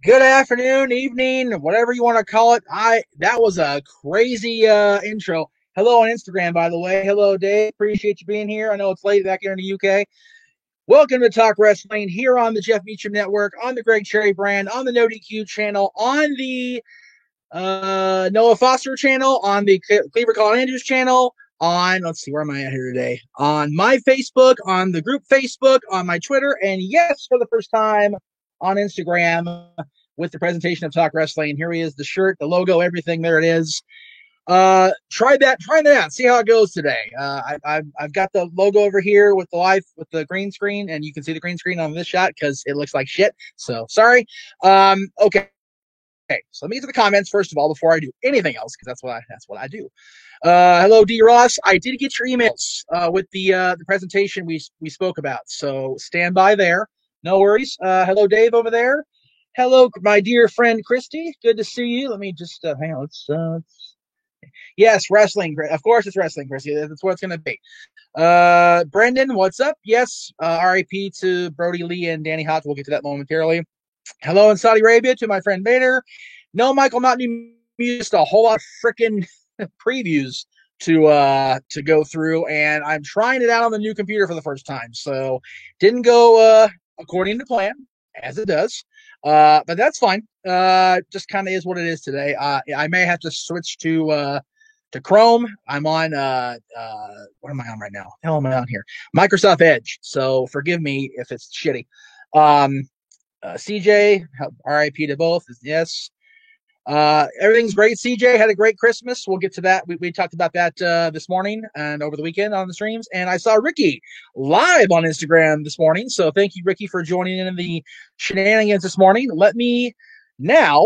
Good afternoon, evening, whatever you want to call it. That was a crazy intro. Hello on Instagram, by the way. Hello, Dave. Appreciate you being here. I know it's late back here in the UK. Welcome to Talk Wrestling here on the Jeff Meacham Network, on the Greg Cherry brand, on the No DQ channel, on the Noah Foster channel, on the Cleaver Colin Andrews channel, on, let's see, where am I at here today? On my Facebook, on the group Facebook, on my Twitter, and yes, for the first time on Instagram with the presentation of Talk Wrestling. Here he is, the shirt, the logo, everything. There it is. Try that out. See how it goes today. I've got the logo over here with the green screen, and you can see the green screen on this shot because it looks like shit. So sorry. Okay. Okay, so let me get to the comments first of all before I do anything else, because that's what I do. Hello, D. Ross. I did get your emails with the presentation we spoke about, so stand by there. No worries. Hello, Dave over there. Hello, my dear friend Christy. Good to see you. Let me just hang on. Yes, wrestling. Of course, it's wrestling, Christy. That's what it's going to be. Brendan, what's up? Yes. RIP to Brody Lee and Danny Hodge. We'll get to that momentarily. Hello in Saudi Arabia to my friend Vader. No, Michael, not new music, just a whole lot of freaking previews to go through, and I'm trying it out on the new computer for the first time. So didn't go according to plan, as it does. But that's fine. Just kind of is what it is today. I may have to switch to Chrome. I'm on what am I on right now? Hell am I on here? Microsoft Edge. So forgive me if it's shitty. CJ, RIP to both. Yes. Everything's great. CJ had a great Christmas. We'll get to that. We talked about that this morning and over the weekend on the streams. And I saw Ricky live on Instagram this morning. So thank you, Ricky, for joining in the shenanigans this morning. Let me now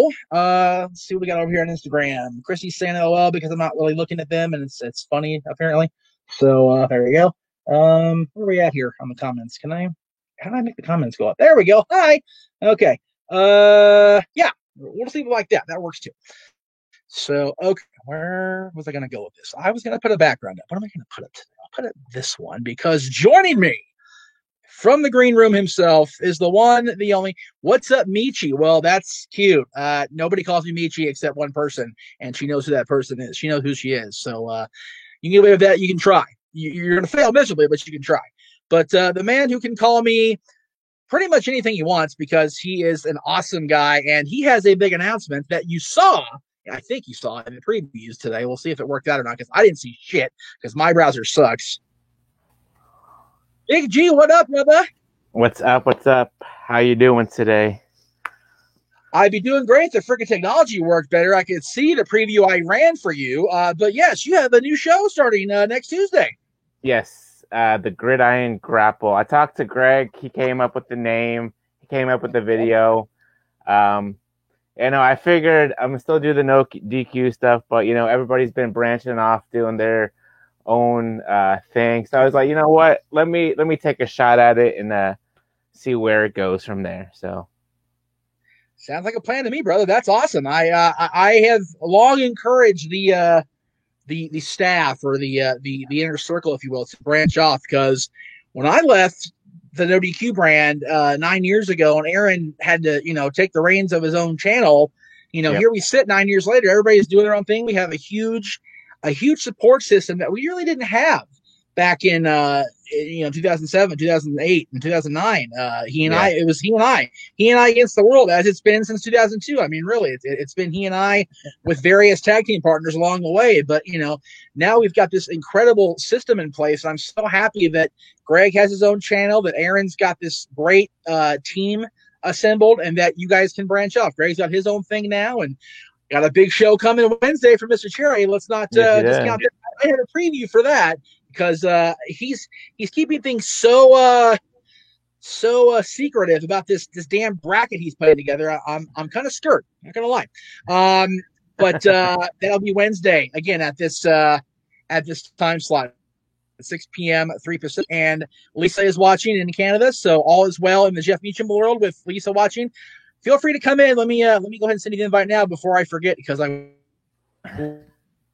see what we got over here on Instagram. Chrissy's saying LOL because I'm not really looking at them, and it's funny apparently. So there we go. Where are we at here on the comments? How do I make the comments go up? There we go. Hi. Okay. Yeah, we'll leave it like that. That works too. So, okay, where was I going to go with this? I was going to put a background up. What am I going to put up today? I'll put it this one because joining me from the green room himself is the one, the only. What's up, Michi? Well, that's cute. Nobody calls me Michi except one person, and she knows who that person is. She knows who she is. So you can get away with that. You can try. You're going to fail miserably, but you can try. But the man who can call me pretty much anything he wants because he is an awesome guy, and he has a big announcement that you saw. I think you saw in the previews today. We'll see if it worked out or not because I didn't see shit because my browser sucks. Big G, what up, brother? What's up? What's up? How you doing today? I'd be doing great if the freaking technology worked better. I could see the preview I ran for you. But yes, you have a new show starting next Tuesday. Yes, the Gridiron Grapple. I talked to Greg. He came up with the name. He came up with the video. I figured I'm gonna still do the no DQ stuff, but everybody's been branching off doing their own thing. So I was like, you know what? Let me take a shot at it and see where it goes from there. So sounds like a plan to me, brother. That's awesome. I have long encouraged the staff or the inner circle, if you will, to branch off because when I left the No DQ brand 9 years ago, and Aaron had to take the reins of his own channel. Yep. Here we sit 9 years later. Everybody's doing their own thing. We have a huge support system that we really didn't have back in 2007, 2008, and 2009. He and I against the world, as it's been since 2002. I mean, really, it's been he and I with various tag team partners along the way. But now we've got this incredible system in place. I'm so happy that Greg has his own channel, that Aaron's got this great team assembled, and that you guys can branch off. Greg's got his own thing now, and got a big show coming Wednesday for Mr. Cherry. Let's not discount it. I had a preview for that because he's keeping things so secretive about this damn bracket he's putting together. I'm kind of scared. Not gonna lie. But that'll be Wednesday again at this time slot. 6 p.m. 3 Pacific, and Lisa is watching in Canada, so all is well in the Jeff Meacham world with Lisa watching. Feel free to come in. Let me go ahead and send you the invite now before I forget because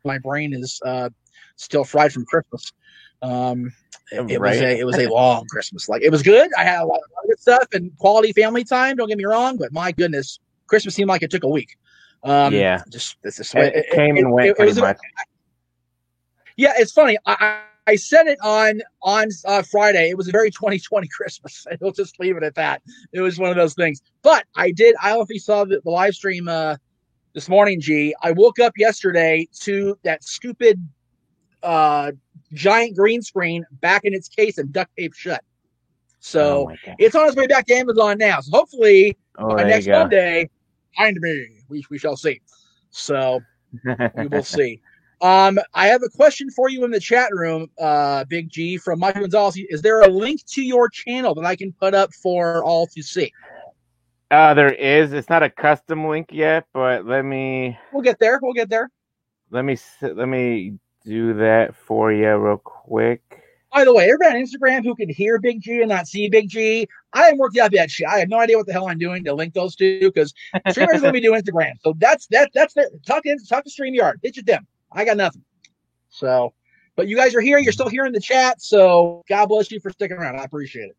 my brain is still fried from Christmas. It was a long Christmas. Like, it was good. I had a lot of good stuff and quality family time. Don't get me wrong, but my goodness, Christmas seemed like it took a week. Yeah. Just it came and went pretty much. Yeah, it's funny. I said it on Friday. It was a very 2020 Christmas. We'll just leave it at that. It was one of those things. But I don't know if you saw the live stream this morning, G. I woke up yesterday to that stupid giant green screen back in its case and duct tape shut. So it's on its way back to Amazon now. So hopefully by next Monday, find me. We shall see. So we will see. I have a question for you in the chat room, Big G, from Michael Gonzalez. Is there a link to your channel that I can put up for all to see? There is. It's not a custom link yet, but We'll get there. Let me do that for you real quick. By the way, everybody on Instagram who can hear Big G and not see Big G, I haven't worked out that shit. I have no idea what the hell I'm doing to link those two because streamers let me do Instagram. So that's it. Talk to StreamYard. It's just them. I got nothing. So, but you guys are here. You're still here in the chat. So God bless you for sticking around. I appreciate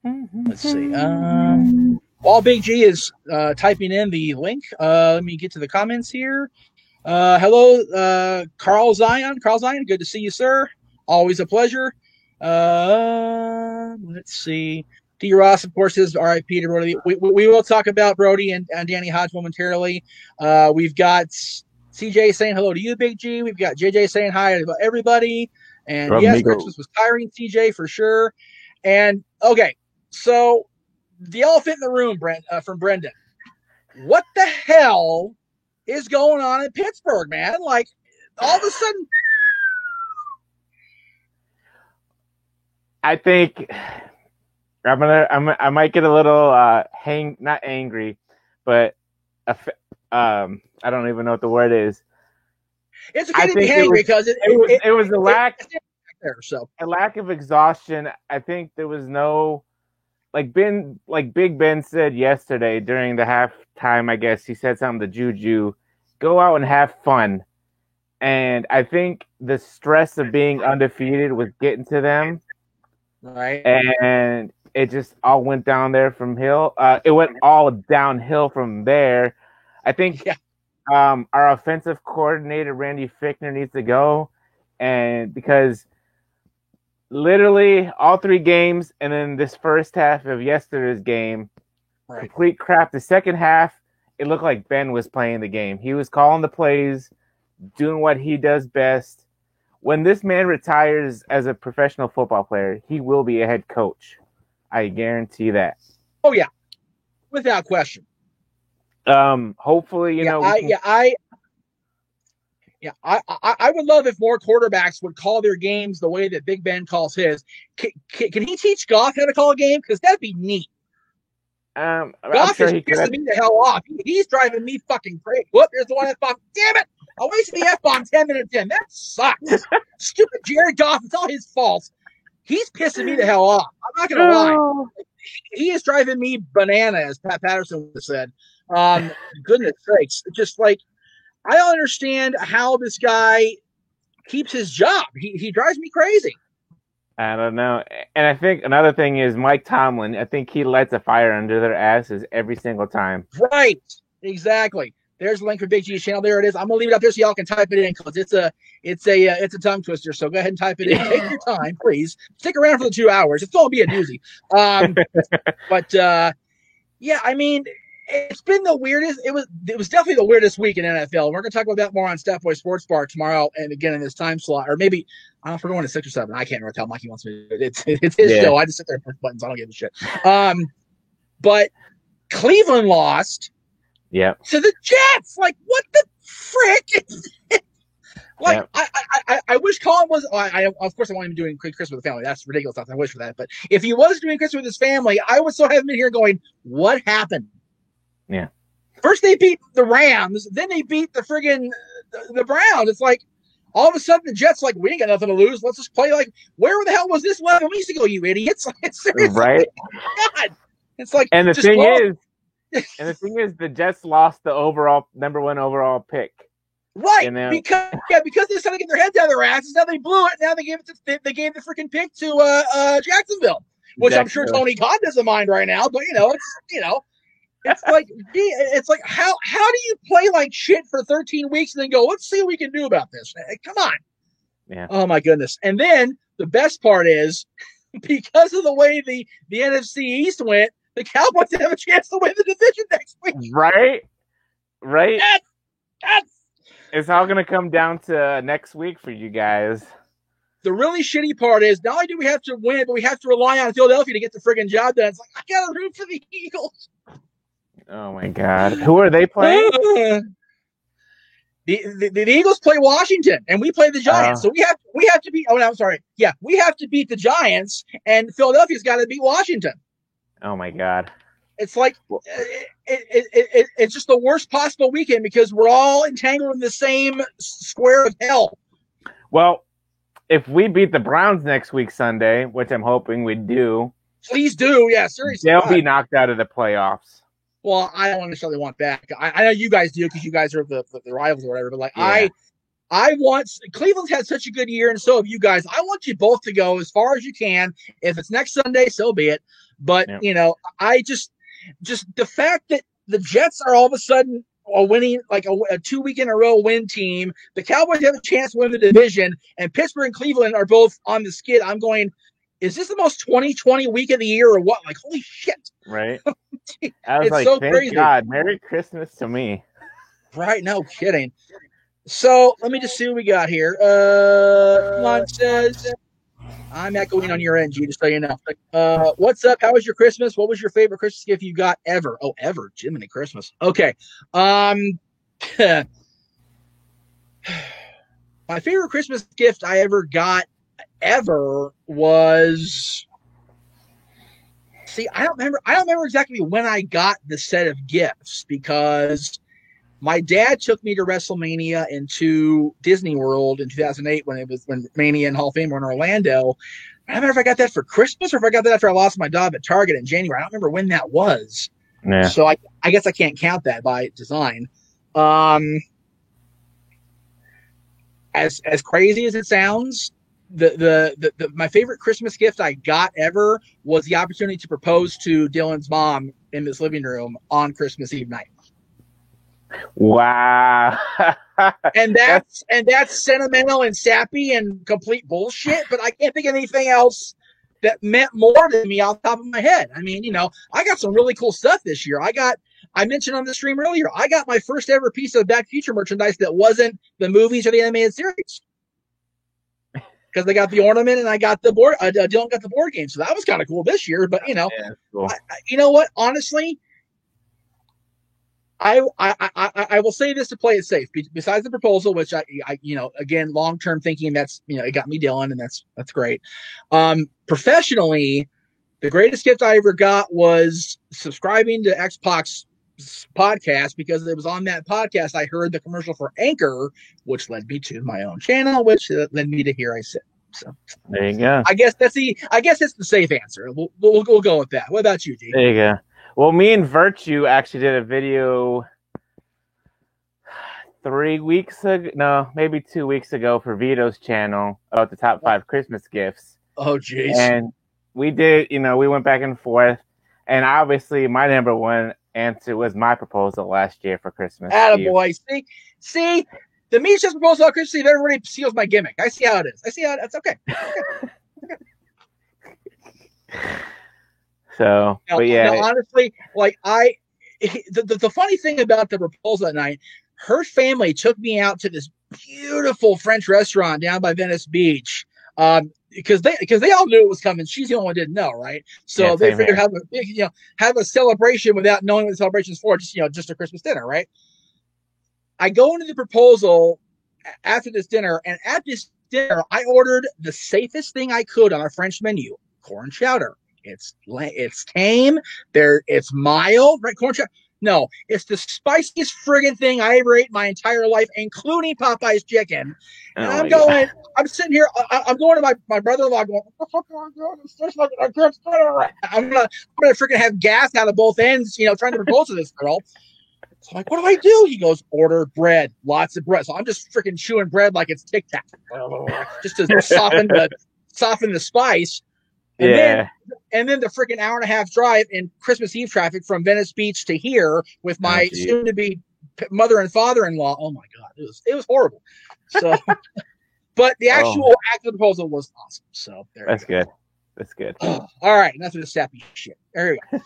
it. Let's see. While Big G is typing in the link, let me get to the comments here. Hello, Carl Zion. Carl Zion, good to see you, sir. Always a pleasure. Let's see. D. Ross, of course, is RIP to Brody. We will talk about Brody and Danny Hodge momentarily. We've got CJ saying hello to you, Big G. We've got JJ saying hi to everybody. And yes, Christmas was tiring, CJ, for sure. And okay, so the elephant in the room, from Brendan. What the hell is going on in Pittsburgh, man? Like, all of a sudden, I think I might get a little not angry, but I don't even know what the word is. It's okay to be angry because it was a lack there. So a lack of exhaustion. I think there was no like Big Ben said yesterday during the halftime. I guess he said something to Juju, go out and have fun. And I think the stress of being undefeated was getting to them. Right. And it just all went down there from hill. It went all downhill from there. I think our offensive coordinator, Randy Fichtner, needs to go. And because literally all three games and then this first half of yesterday's game, complete crap. The second half, it looked like Ben was playing the game. He was calling the plays, doing what he does best. When this man retires as a professional football player, he will be a head coach. I guarantee that. Oh yeah, without question. Hopefully, I would love if more quarterbacks would call their games the way that Big Ben calls his. Can he teach Goff how to call a game? Because that'd be neat. Goff is pissing me the hell off. He's driving me fucking crazy. Whoop, there's the one F-bomb. Damn it! I wasted the F-bomb 10 minutes in. That sucks. Stupid Jared Goff. It's all his fault. He's pissing me the hell off. I'm not going to lie. He is driving me banana, as Pat Patterson would have said. Goodness sakes. Just like, I don't understand how this guy keeps his job. He drives me crazy. I don't know. And I think another thing is Mike Tomlin. I think he lights a fire under their asses every single time. Right. Exactly. There's a link for Big G's channel. There it is. I'm gonna leave it up there so y'all can type it in because it's a tongue twister. So go ahead and type it in. Take your time, please. Stick around for the 2 hours. It's gonna be a doozy. But yeah, I mean, it's been the weirdest. It was definitely the weirdest week in NFL. We're gonna talk about that more on Staff Boy Sports Bar tomorrow, and again in this time slot, or maybe I don't know if we're going to 6 or 7. I can't really tell. Mikey wants me to do it. It's his show. I just sit there and push buttons. I don't give a shit. But Cleveland lost. Yeah. To the Jets. Like, what the frick? Like, I wish Colin was. Of course, I want him doing Christmas with the family. That's ridiculous. I wish for that. But if he was doing Christmas with his family, I would still have him in here going, "What happened?" Yeah. First they beat the Rams, then they beat the friggin' the Browns. It's like all of a sudden the Jets like, we ain't got nothing to lose. Let's just play like, where the hell was this 11 weeks ago, you idiots? Like, seriously, right? God. It's like, and the thing is, the Jets lost the number 1 overall pick. Right, because they're trying to get their heads out of their asses. Now they blew it. Now they gave the freaking pick to Jacksonville, which I'm sure Tony Khan doesn't mind right now. But it's It's like, how do you play like shit for 13 weeks and then go, let's see what we can do about this? Come on. Yeah. Oh my goodness. And then the best part is, because of the way the NFC East went, the Cowboys have a chance to win the division next week. Right? That's It's all going to come down to next week for you guys. the really shitty part is, not only do we have to win, but we have to rely on Philadelphia to get the friggin' job done. It's like, I got to root for the Eagles. Oh, my God. Who are they playing? The Eagles play Washington, and we play the Giants. So we have to beat. Oh, no, I'm sorry. Yeah, we have to beat the Giants, and Philadelphia's got to beat Washington. Oh my God! It's like it's just the worst possible weekend because we're all entangled in the same square of hell. Well, if we beat the Browns next week Sunday, which I'm hoping we do, please do. Yeah, seriously, they'll be knocked out of the playoffs. Well, I don't necessarily want that. I know you guys do because you guys are the rivals or whatever. But like, yeah. I want Cleveland's had such a good year, and so have you guys. I want you both to go as far as you can. If it's next Sunday, so be it. But you know, I just the fact that the Jets are all of a sudden a winning, like a 2 week in a row win team. The Cowboys have a chance to win the division, and Pittsburgh and Cleveland are both on the skid. I'm going, is this the most 2020 week of the year or what? Like, holy shit! Right? I was it's like, so thank crazy. God, Merry Christmas to me. Right? No kidding. So let me just see what we got here. Lon says, I'm echoing on your end, G, just so you know. What's up? How was your Christmas? What was your favorite Christmas gift you got ever? Oh, ever. Jiminy Christmas. Okay. My favorite Christmas gift I ever got ever was, see, I don't remember exactly when I got the set of gifts because my dad took me to WrestleMania and to Disney World in 2008 when Mania and Hall of Fame were in Orlando. I don't remember if I got that for Christmas or if I got that after I lost my job at Target in January. I don't remember when that was. Yeah. So I guess I can't count that by design. As crazy as it sounds, my favorite Christmas gift I got ever was the opportunity to propose to Dylan's mom in this living room on Christmas Eve night. Wow. and that's sentimental and sappy and complete bullshit, but I can't think of anything else that meant more to me off the top of my head. I mean, you know, I got some really cool stuff this year. I mentioned on the stream earlier, I got my first ever piece of Back to the Future merchandise that wasn't the movies or the animated series. Because I got the ornament and I got the board. Dylan got the board game, so that was kind of cool this year. But you know, cool. You know what? Honestly, I will say this to play it safe. Besides the proposal, which I you know, again, long term thinking, that's, you know, it got me Dylan, and that's great. Professionally, the greatest gift I ever got was subscribing to Xbox podcast, because it was on that podcast I heard the commercial for Anchor, which led me to my own channel, which led me to Here I Sit. So there you go. I guess that's the safe answer. We'll go with that. What about you, G? There you go. Well, me and Virtue actually did a video 3 weeks ago, no, maybe 2 weeks ago for Vito's channel about the top 5 Christmas gifts. Oh, jeez. And we did, you know, we went back and forth, and obviously my number one answer was my proposal last year for Christmas. Attaboy. See, the me just proposal on Christmas Eve, everybody seals my gimmick. I see how it is. It's okay. So, now, but yeah. Now, honestly, like the funny thing about the proposal that night, her family took me out to this beautiful French restaurant down by Venice Beach. Because they all knew it was coming. She's the only one who didn't know, right? So yeah, they figured have a celebration without knowing what the celebration is for, just a Christmas dinner, right? I go into the proposal after this dinner, and at this dinner, I ordered the safest thing I could on our French menu: corn chowder. It's tame. It's mild, right? Corn chowder. No, it's the spiciest friggin' thing I ever ate in my entire life, including Popeye's chicken. And I'm sitting here, I'm going to my brother-in-law going, what the fuck am I doing? It's just like a good dinner. I'm gonna freaking have gas out of both ends, trying to propose to this girl. So I'm like, what do I do? He goes, order bread, lots of bread. So I'm just freaking chewing bread like it's Tic Tac, just to soften the spice. And Yeah. then the freaking hour and a half drive in Christmas Eve traffic from Venice Beach to here with Oh, my geez. soon to be mother and father-in-law. Oh my God, it was horrible. So, but the actual act of the proposal was awesome. So there That's you go. good. That's good. All right, enough of the sappy shit. There you go.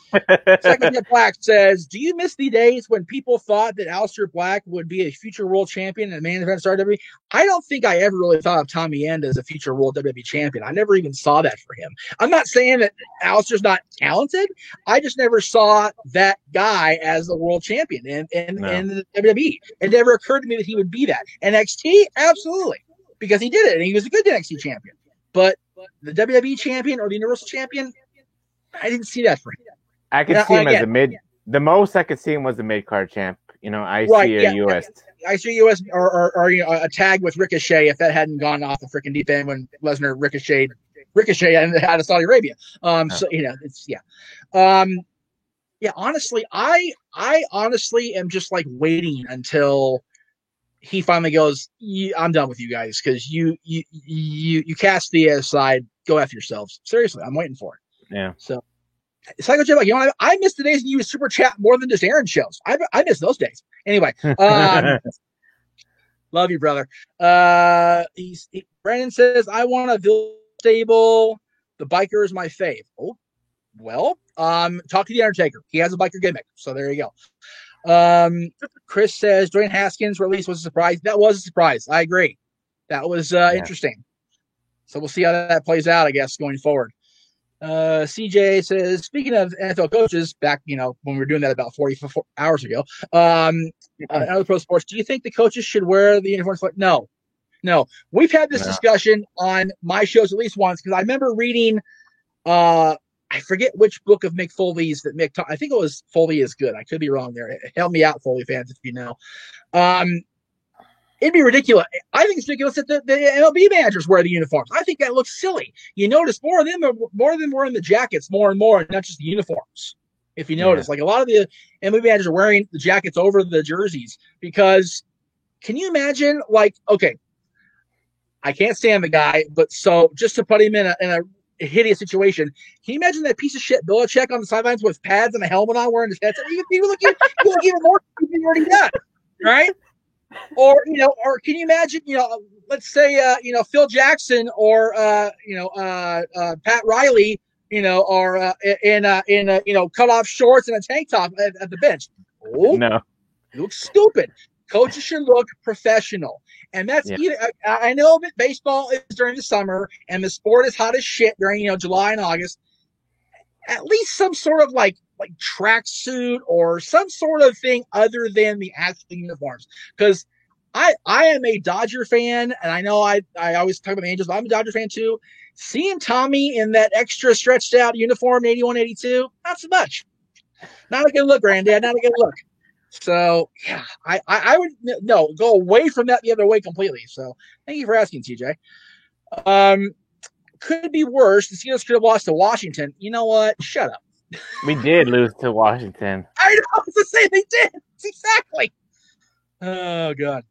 Second Jet Black says, do you miss the days when people thought that Aleister Black would be a future world champion and main event star WWE? I don't think I ever really thought of Tommy End as a future world WWE champion. I never even saw that for him. I'm not saying that Aleister's not talented. I just never saw that guy as the world champion in the WWE. It never occurred to me that he would be that. NXT, absolutely, because he did it and he was a good NXT champion. But the WWE champion or the Universal champion, I didn't see that for him. I could see him as a mid. The most I could see him was the mid card champ. You know, US. I see US or you know, a tag with Ricochet if that hadn't gone off the freaking deep end when Lesnar ricocheted and out of Saudi Arabia. So you know, it's honestly, I honestly am just like waiting until he finally goes, I'm done with you guys because you cast the aside, go after yourselves. Seriously, I'm waiting for it. Yeah. So Psycho Jet, like, you know, I miss the days when you would super chat more than just Aaron shows. I miss those days. Anyway, love you, brother. Brandon says, I want a Village stable. The biker is my fave. Oh, well, talk to the Undertaker. He has a biker gimmick, so there you go. Chris says Dwayne Haskins release was a surprise. That was a surprise. I agree. That was interesting. So we'll see how that plays out, I guess, going forward. CJ says, speaking of NFL coaches, back, you know, when we were doing that about 44 hours ago, other pro sports, do you think the coaches should wear the uniforms? No. We've had this discussion on my shows at least once, because I remember reading, I forget which book of Mick Foley's that Mick I think it was Foley is Good. I could be wrong there. Help me out, Foley fans, if you know. It'd be ridiculous. I think it's ridiculous that the MLB managers wear the uniforms. I think that looks silly. You notice more of them wearing the jackets more and more, not just the uniforms. If you notice, like a lot of the MLB managers are wearing the jackets over the jerseys because can you imagine, like, okay, I can't stand the guy, but so just to put him in a hideous situation, can you imagine that piece of shit Belichick on the sidelines with pads and a helmet on wearing his headset? You look even more than you already done, right? Or, you know, or can you imagine, you know, let's say, you know, Phil Jackson or, Pat Riley, you know, or in you know, cut off shorts and a tank top at the bench. Oh, no, it looks stupid. Coaches should look professional. And that's either, I know that baseball is during the summer and the sport is hot as shit during, you know, July and August. At least some sort of like tracksuit or some sort of thing other than the actual uniforms. Because I am a Dodger fan, and I know I always talk about the Angels, but I'm a Dodger fan too. Seeing Tommy in that extra stretched out uniform, 81, 82, not so much. Not a good look, Granddad. Not a good look. So yeah, I would go away from that the other way completely. So thank you for asking, TJ. Could be worse. The Steelers could have lost to Washington. You know what? Shut up. We did lose to Washington. I know. I was to say they did. Exactly. Oh God.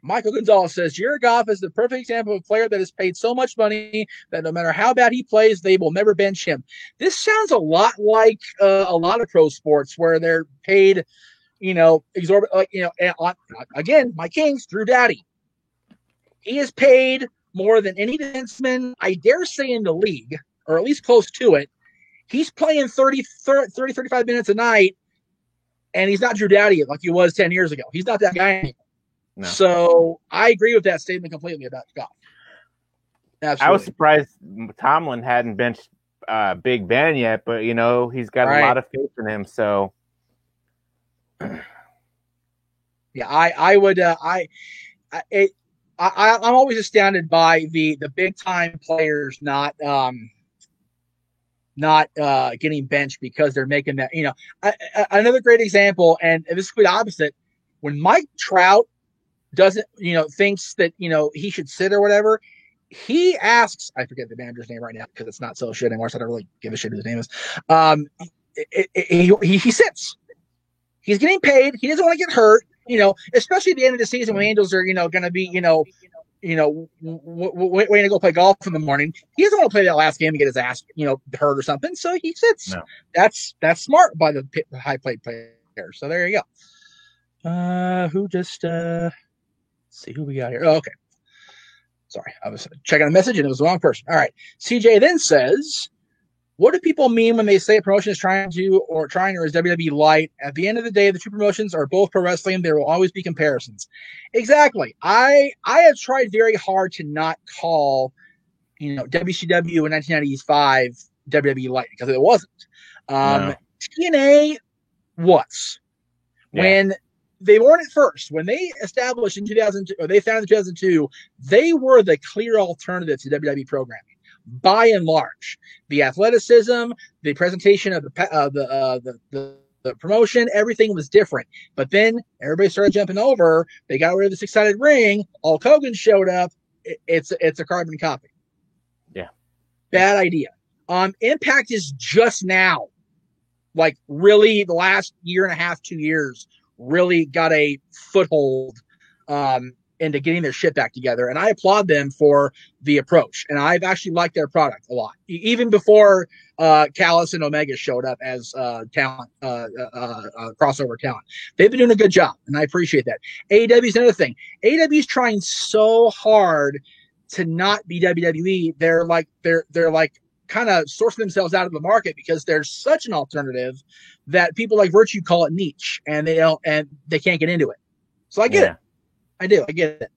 Michael Gonzalez says Jared Goff is the perfect example of a player that is paid so much money that no matter how bad he plays, they will never bench him. This sounds a lot like a lot of pro sports where they're paid, you know, exorbitant. Like, you know, again, my Kings, Drew Doughty. He is paid more than any defenseman, I dare say, in the league, or at least close to it. He's playing 30, 35 minutes a night, and he's not Drew Doughty like he was 10 years ago. He's not that guy anymore. No. So I agree with that statement completely about Goff. Absolutely. I was surprised Tomlin hadn't benched Big Ben yet, but, you know, he's got a lot of faith in him. So, yeah, I would. I'm always astounded by the big time players not getting benched because they're making that. You know, another great example, and this is the opposite. When Mike Trout doesn't, you know, thinks that, you know, he should sit or whatever, he asks, I forget the manager's name right now because it's not so shit anymore, so I don't really give a shit who his name is. He sits. He's getting paid. He doesn't want to get hurt, you know, especially at the end of the season when the Angels are, you know, going to be, you know, waiting to go play golf in the morning. He doesn't want to play that last game and get his ass, hurt or something. So he sits. No. That's smart by the high plate player. So there you go. Who just let's see who we got here. Oh, okay. Sorry, I was checking a message and it was the wrong person. All right. CJ then says, what do people mean when they say a promotion is trying or is WWE light? At the end of the day, the two promotions are both pro wrestling. There will always be comparisons. Exactly. I have tried very hard to not call, WCW in 1995 WWE light because it wasn't. No. TNA was. Yeah. When they weren't at first. When they established in 2002, or they founded in 2002, they were the clear alternative to WWE programming. By and large, the athleticism, the presentation of the promotion, everything was different. But then everybody started jumping over. They got rid of the six-sided ring. Hulk Hogan showed up. It's a carbon copy. Yeah, bad idea. Impact is just now, like really the last year and a half, 2 years, really got a foothold into getting their shit back together. And I applaud them for the approach. And I've actually liked their product a lot. Even before Callis and Omega showed up as talent, crossover talent. They've been doing a good job, and I appreciate that. AEW is another thing. AEW is trying so hard to not be WWE. They're like kind of sourcing themselves out of the market because they're such an alternative that people like Virtue call it niche, and they can't get into it. So I get it. I get it.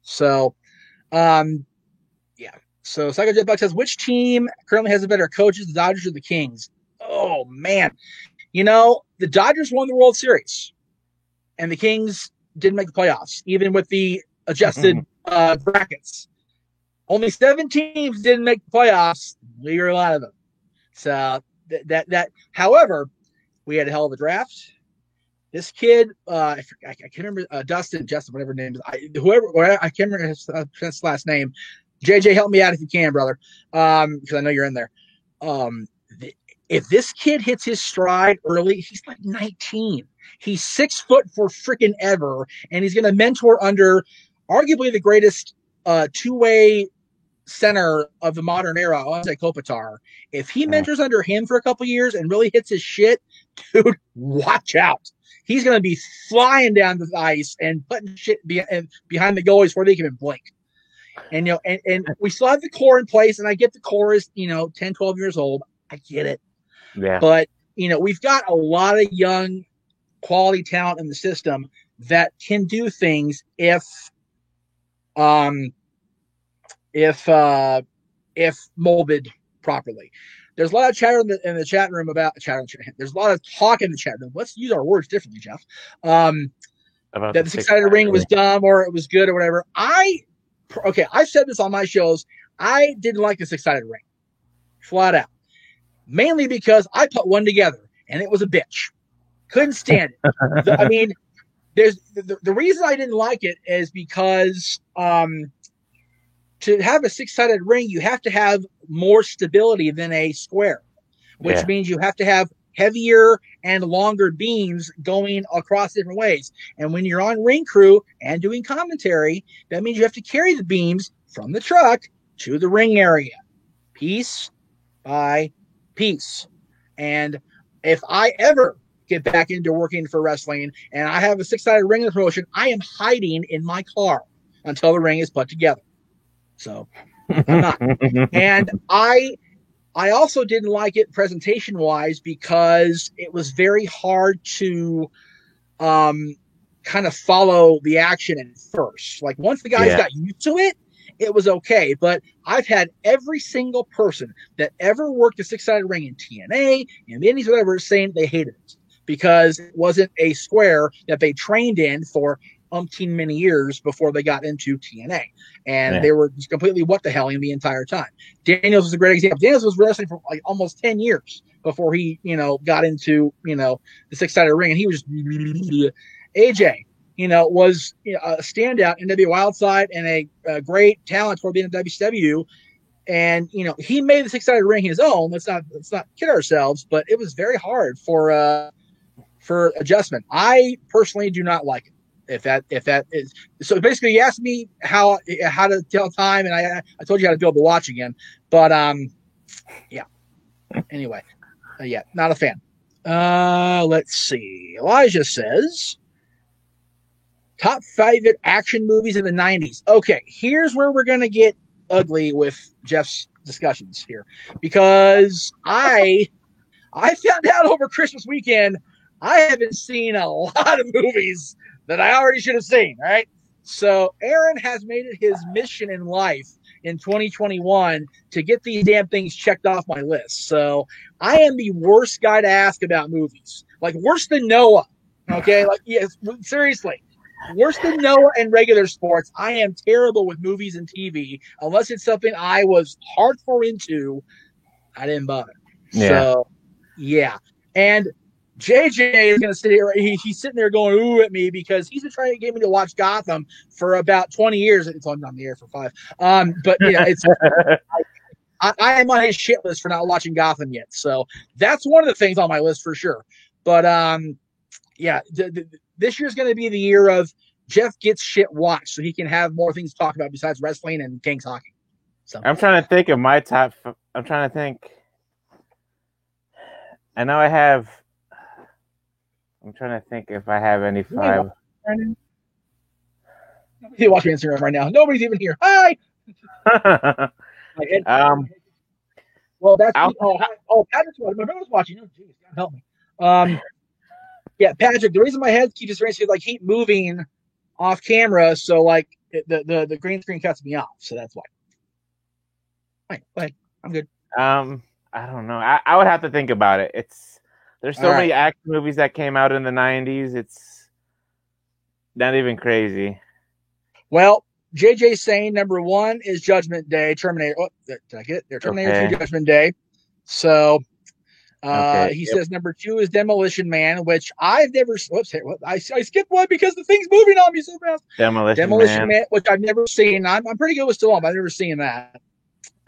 So, yeah. So Psycho Jet Buck says, which team currently has the better coaches, the Dodgers or the Kings? Oh man, the Dodgers won the World Series, and the Kings didn't make the playoffs, even with the adjusted brackets. Only 7 teams didn't make the playoffs. We were a lot of them. So that. However, we had a hell of a draft. This kid, I can't remember Justin, whatever his name is. I can't remember his last name. JJ, help me out if you can, brother, because I know you're in there. If this kid hits his stride early, he's like 19. He's 6 foot for freaking ever, and he's going to mentor under arguably the greatest two-way center of the modern era, Andre Kopitar. If he mentors under him for a couple years and really hits his shit, dude, watch out. He's going to be flying down the ice and putting shit behind the goalies before they can even blink. And, and we still have the core in place, and I get the core is, 10, 12 years old. I get it. Yeah. But, we've got a lot of young quality talent in the system that can do things if molded properly. There's a lot of chatter in the chat room about there's a lot of talk in the chat room. Let's use our words differently, Jeff. That the six-sided ring was dumb or it was good or whatever. I've said this on my shows. I didn't like the six-sided ring, flat out. Mainly because I put one together and it was a bitch. Couldn't stand it. There's the reason I didn't like it is because to have a six-sided ring, you have to have more stability than a square, which means you have to have heavier and longer beams going across different ways. And when you're on ring crew and doing commentary, that means you have to carry the beams from the truck to the ring area, piece by piece. And if I ever get back into working for wrestling and I have a six-sided ring in the promotion, I am hiding in my car until the ring is put together. So I'm not. And I also didn't like it presentation wise because it was very hard to kind of follow the action at first. Like once the guys got used to it, it was okay. But I've had every single person that ever worked a six-sided ring in TNA and the Indies, whatever, saying they hated it because it wasn't a square that they trained in for umpteen many years before they got into TNA. And they were just completely what the helling the entire time. Daniels was a great example. Daniels was wrestling for like almost 10 years before he, got into, the six-sided ring. And he was AJ, was a standout in NWA Wildside and a great talent toward the end of WCW. And, he made the six-sided ring his own. Let's not kid ourselves, but it was very hard for adjustment. I personally do not like it. If that is so, basically, you asked me how to tell time, and I told you how to be able to watch again. But yeah. Anyway, yeah, not a fan. Let's see. Elijah says top 5 action movies in the 90s. Okay, here's where we're gonna get ugly with Jeff's discussions here, because I found out over Christmas weekend I haven't seen a lot of movies that I already should have seen. Right, so Aaron has made it his mission in life in 2021 to get these damn things checked off my list. So I am the worst guy to ask about movies, like worse than Noah. Okay, like yes, seriously. Worse than Noah and regular sports, I am terrible with movies and TV. Unless it's something I was hardcore into, I didn't bother. Yeah. So, yeah. And JJ is going to sit here. He's sitting there going, ooh, at me, because he's been trying to get me to watch Gotham for about 20 years. It's on the air for 5. But, yeah, it's I am on his shit list for not watching Gotham yet. So that's one of the things on my list for sure. But, yeah, this year's going to be the year of Jeff gets shit watched so he can have more things to talk about besides wrestling and Kings hockey. So I'm trying to think of my top. I'm trying to think. I know I have. I'm trying to think if I have any 5. Nobody's watching Instagram right now. Nobody's even here. Hi. Well, that's Patrick's watching. My brother's watching. Oh, geez, God help me. Yeah, Patrick. The reason my head keeps just racing is like keep moving off camera, so like the green screen cuts me off. So that's why. Fine. I'm good. I don't know. I would have to think about it. There's so many action movies that came out in the 90s. It's not even crazy. Well, JJ's saying number 1 is Judgment Day, Terminator. Oh, did I get it? They're Terminator 2 Judgment Day. So he says number 2 is Demolition Man, which I've never. Whoops, I skipped one because the thing's moving on me so fast. Demolition Man, which I've never seen. I'm pretty good with Stallone, but I've never seen that.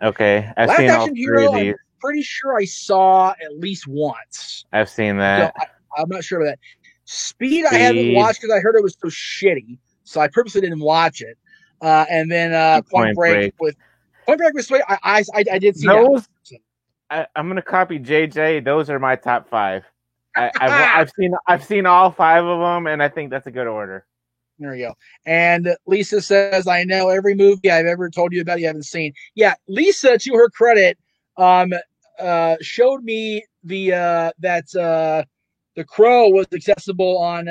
Okay, I've Last seen Action all 3 Hero, of these. I'm pretty sure I saw at least once. I've seen that. So I'm not sure of that. Speed I haven't watched because I heard it was so shitty, so I purposely didn't watch it. And then Point Break was sweet. I did see those. I'm gonna copy JJ. Those are my top 5. I've seen all 5 of them, and I think that's a good order. There we go. And Lisa says, I know every movie I've ever told you about you haven't seen. Yeah, Lisa, to her credit, showed me that The Crow was accessible on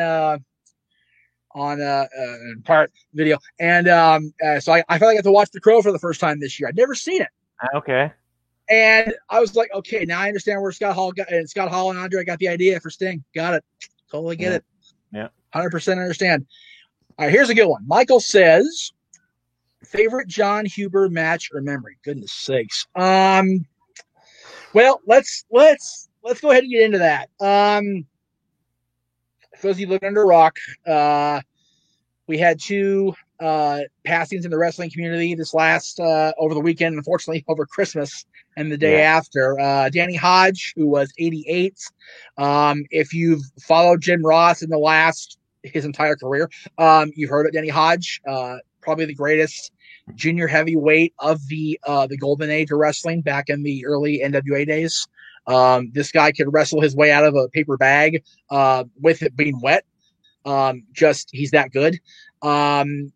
part video. And so I finally got to watch The Crow for the first time this year. I'd never seen it. Okay. And I was like, okay, now I understand where Scott Hall and Andre got the idea for Sting. Got it. Totally get it. Yeah. 100% understand. All right, here's a good one. Michael says, favorite John Huber match or memory? Goodness sakes. Well, let's go ahead and get into that. For those of you living under a rock, we had 2 passings in the wrestling community this last over the weekend, unfortunately over Christmas and the day after. Danny Hodge, who was 88. If you've followed Jim Ross in his entire career, you've heard of Danny Hodge, probably the greatest junior heavyweight of the golden age of wrestling back in the early NWA days. This guy could wrestle his way out of a paper bag with it being wet. He's that good.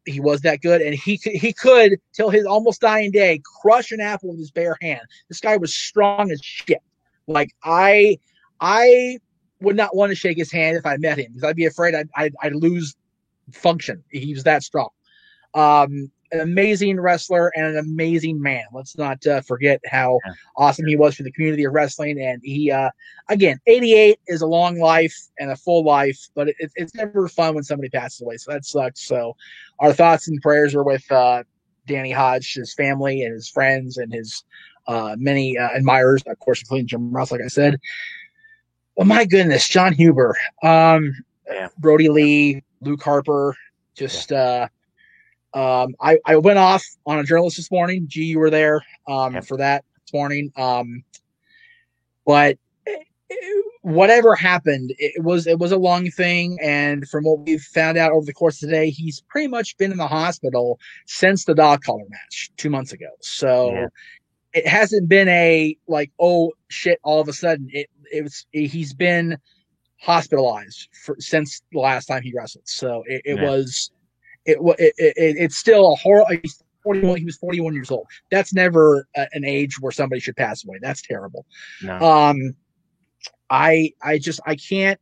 He was that good, and he could till his almost dying day crush an apple with his bare hand. This guy was strong as shit. Like I would not want to shake his hand if I met him because I'd be afraid I'd lose function. He was that strong. An amazing wrestler and an amazing man. Let's not forget how awesome he was for the community of wrestling. And he, again, 88 is a long life and a full life, but it's never fun when somebody passes away. So that sucks. So our thoughts and prayers are with Danny Hodge, his family and his friends and his many admirers, of course, including Jim Ross, like I said. Oh my goodness, John Huber, Brody Lee, Luke Harper, just I went off on a journalist this morning. G, you were there for that this morning. But whatever happened, it was a lung thing, and from what we've found out over the course of the day, he's pretty much been in the hospital since the dog collar match 2 months ago. So it hasn't been a like, oh shit, all of a sudden. He's been hospitalized since the last time he wrestled. So it's still a horror. He's 41. He was 41 years old. That's never an age where somebody should pass away. That's terrible. No. I can't.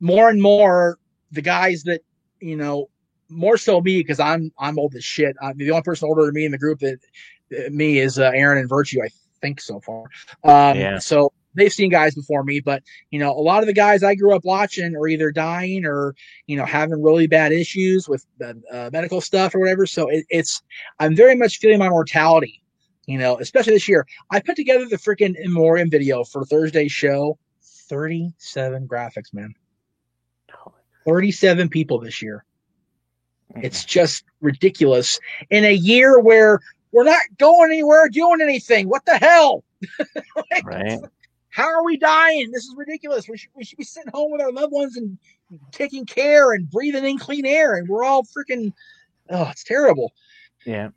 More and more, the guys that, more so me, because I'm old as shit. The only person older than me in the group that me is Aaron and Virtue, I think, so far. So they've seen guys before me, but a lot of the guys I grew up watching are either dying or having really bad issues with medical stuff or whatever. So I'm very much feeling my mortality. Especially this year. I put together the freaking in memoriam video for Thursday's show. 37 graphics, man. 37 people this year. It's just ridiculous. In a year where we're not going anywhere, doing anything. What the hell? Right. How are we dying? This is ridiculous. We should be sitting home with our loved ones and taking care and breathing in clean air. And we're all freaking, it's terrible. Yeah.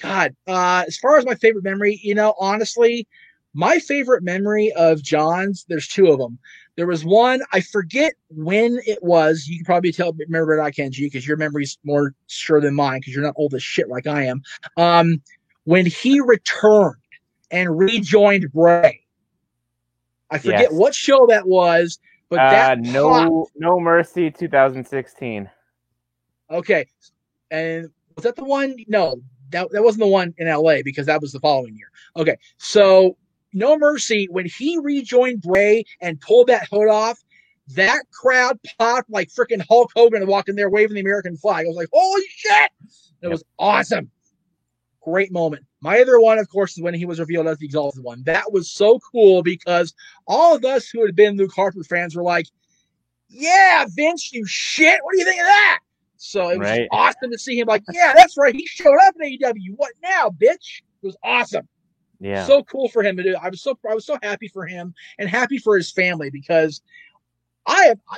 God, as far as my favorite memory, honestly, my favorite memory of John's, there's two of them. There was one, I forget when it was. You can probably remember it, I can, G, because your memory's more sure than mine, because you're not old as shit like I am. When he returned and rejoined Bray. I forget what show that was, but that No Mercy 2016. Okay. And was that the one? No, that wasn't the one in LA, because that was the following year. Okay. So No Mercy, when he rejoined Bray and pulled that hood off, that crowd popped like freaking Hulk Hogan and walked in there waving the American flag. I was like, holy shit. It was awesome. Great moment. My other one, of course, is when he was revealed as the Exalted One. That was so cool, because all of us who had been Luke Harper fans were like, yeah, Vince, you shit. What do you think of that? So it was just awesome to see him like, yeah, that's right. He showed up in AEW. What now, bitch? It was awesome. Yeah. So cool for him to do. I was so happy for him and happy for his family, because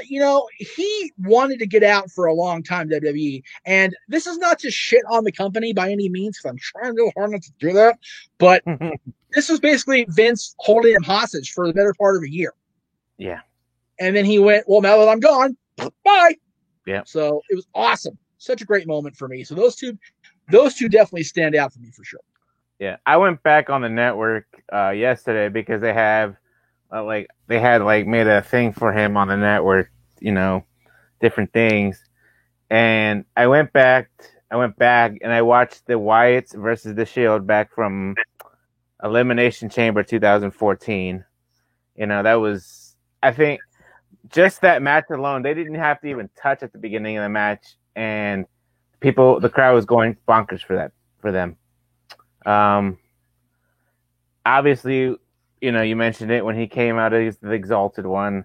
he wanted to get out for a long time, WWE. And this is not to shit on the company by any means, because I'm trying real hard not to do that. But this was basically Vince holding him hostage for the better part of a year. Yeah. And then he went, well, now that I'm gone, bye. Yeah. So it was awesome. Such a great moment for me. So those two definitely stand out for me for sure. Yeah. I went back on the network yesterday, because they have they had made a thing for him on the network, different things. And I went back and I watched the Wyatts versus the Shield back from Elimination Chamber 2014. That was, I think, just that match alone, they didn't have to even touch at the beginning of the match, and the crowd was going bonkers for them. Obviously, you mentioned it when he came out as the Exalted One.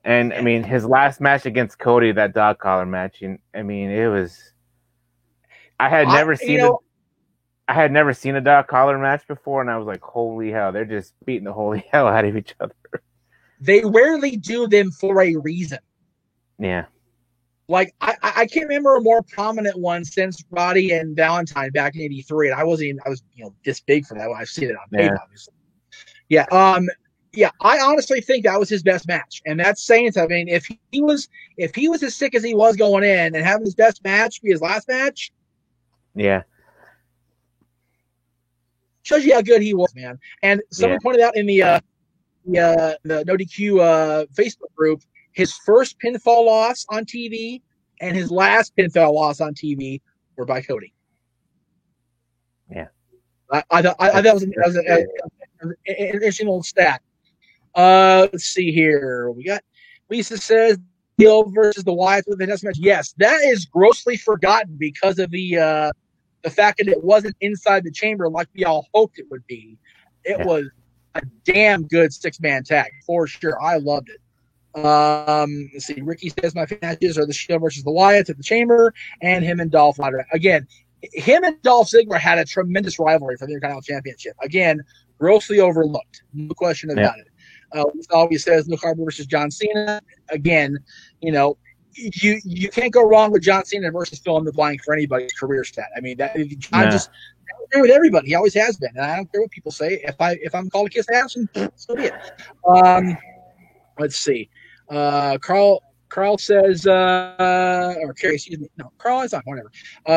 And, I mean, his last match against Cody, that dog collar match, it was... I had never seen a dog collar match before, and I was like, holy hell, they're just beating the holy hell out of each other. They rarely do them for a reason. Yeah. Like, I can't remember a more prominent one since Roddy and Valentine back in '83, and I was this big for that when I've seen it on tape, obviously. Yeah, I honestly think that was his best match, and that's saying something. I mean, if he was as sick as he was going in, and having his best match be his last match, yeah, shows you how good he was, man. And someone pointed out in the No DQ Facebook group, his first pinfall loss on TV and his last pinfall loss on TV were by Cody. Yeah, I thought that was an interesting little stat. Let's see here. We got Lisa says Hill versus the Wyatts with the next match. Yes, that is grossly forgotten because of the fact that it wasn't inside the chamber like we all hoped it would be. It was a damn good 6-man tag for sure. I loved it. Let's see. Ricky says my matches are the Shield versus the Wyatts at the chamber, and him and Dolph Ziggler. Again, him and Dolph Ziggler had a tremendous rivalry for the Intercontinental Championship. Again, grossly overlooked. No question about it. Always says Luke Harper versus John Cena. Again, you can't go wrong with John Cena versus fill in the blank for anybody's career stat. I mean, John just agree with everybody. He always has been, and I don't care what people say. If I'm called a kiss ass, so be it. Let's see. Carl says, or Carrie, excuse me. No, Carl, it's not, whatever.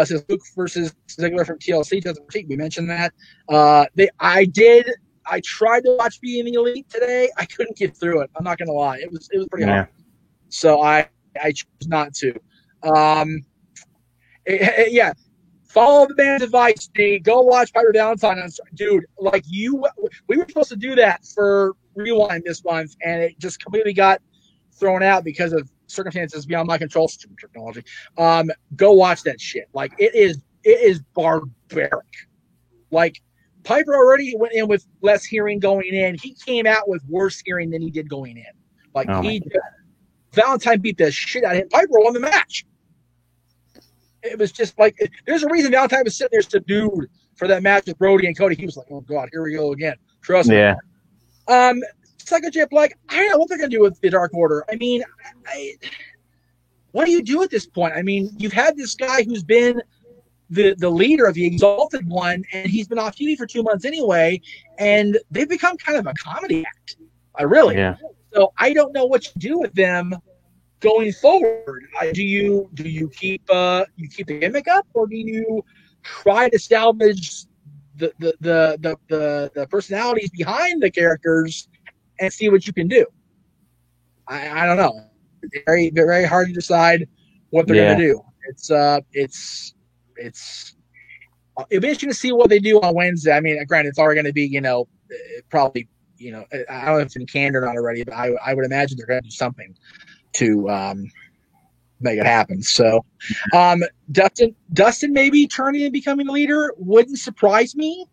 Says Luke versus Ziggler from TLC. We mentioned that. I tried to watch Being the Elite today. I couldn't get through it. I'm not going to lie. It was pretty hard. So I chose not to. Yeah. Follow the band's advice, Steve. Go watch Piper Valentine. Dude, we were supposed to do that for Rewind this month, and it just completely got thrown out because of circumstances beyond my control. Stupid technology. Go watch that shit. It is barbaric. Piper already went in with less hearing going in. He came out with worse hearing than he did going in. Valentine beat the shit out of him. Piper won the match. It was just there's a reason Valentine was sitting there subdued for that match with Brody and Cody. He was like, "Oh God, here we go again." Trust me. Yeah. Psycho J. I don't know what they're gonna do with the Dark Order. I mean, what do you do at this point? I mean, you've had this guy who's been the leader of the Exalted One, and he's been off TV for 2 months anyway, and they've become kind of a comedy act. Yeah. So I don't know what you do with them going forward. Do you keep the gimmick up, or do you try to salvage the personalities behind the characters and see what you can do? I don't know. It's very, very hard to decide what they're going to do. It'll be interesting to see what they do on Wednesday. I mean, granted, it's already going to be, probably, I don't know if it's been canned or not already, but I would imagine they're going to do something to make it happen. So Dustin maybe turning and becoming a leader wouldn't surprise me,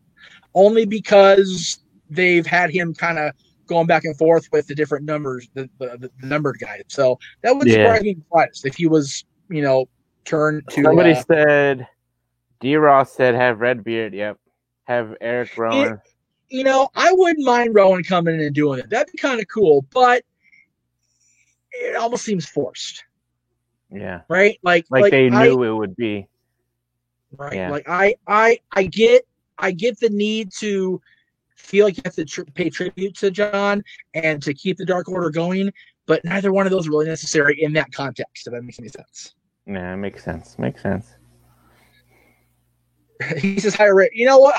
only because they've had him kind of going back and forth with the different numbers, the numbered guys. So that would surprise me if he was, turned to. Somebody said, D-Ross said have Redbeard. Yep. Have Eric Rowan. I wouldn't mind Rowan coming in and doing it. That'd be kind of cool, but it almost seems forced. Yeah. Right? Like they knew it would be. Right. Yeah. I get the need to feel like you have to pay tribute to John and to keep the Dark Order going, but neither one of those are really necessary in that context, if that makes any sense. Yeah, it makes sense. Makes sense. He says, "Hire Raven." You know what?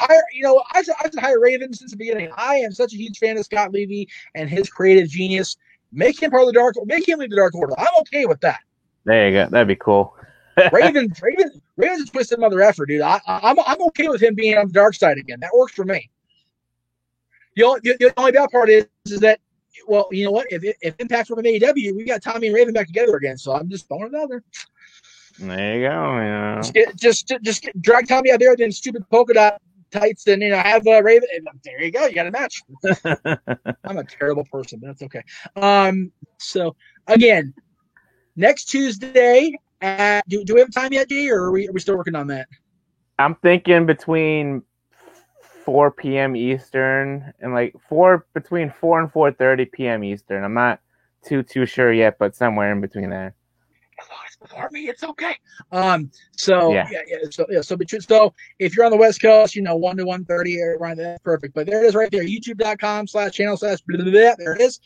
I've said hire Raven since the beginning. I am such a huge fan of Scott Levy and his creative genius. Make him part of the Dark Order. Make him lead the Dark Order. I'm okay with that. There you go. That'd be cool. Raven's a twisted mother effer, dude. I'm okay with him being on the dark side again. That works for me. The only bad part is that, well, you know what? If Impact's from AEW, we got Tommy and Raven back together again. So I'm just throwing it out there. There you go. Yeah. Just drag Tommy out there in stupid polka dot tights, and have Raven. And there you go. You got a match. I'm a terrible person, but that's okay. So again, next Tuesday. Do we have time yet, G, or are we still working on that? I'm thinking between 4 p.m. Eastern and between 4 and 4:30 p.m. Eastern. I'm not too sure yet, but somewhere in between there. As long as it's before me, it's okay. So if you're on the West Coast, 1 to 1:30 around that's perfect. But there it is right there, youtube.com/channel/ there it is.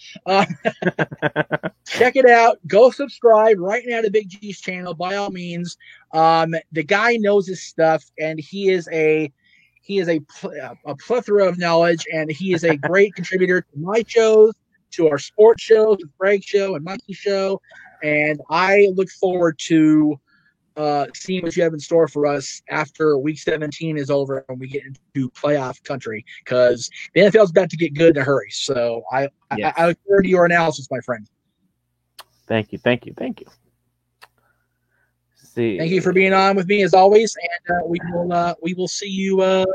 Check it out. Go subscribe right now to Big G's channel by all means. The guy knows his stuff, and he is a plethora of knowledge, and he is a great contributor to my shows, to our sports shows, the Greg Show and Mikey's show. And I look forward to seeing what you have in store for us after Week 17 is over and we get into playoff country, because the NFL is about to get good in a hurry. So I look forward to your analysis, my friend. Thank you. See. Thank you for being on with me as always, and we will see you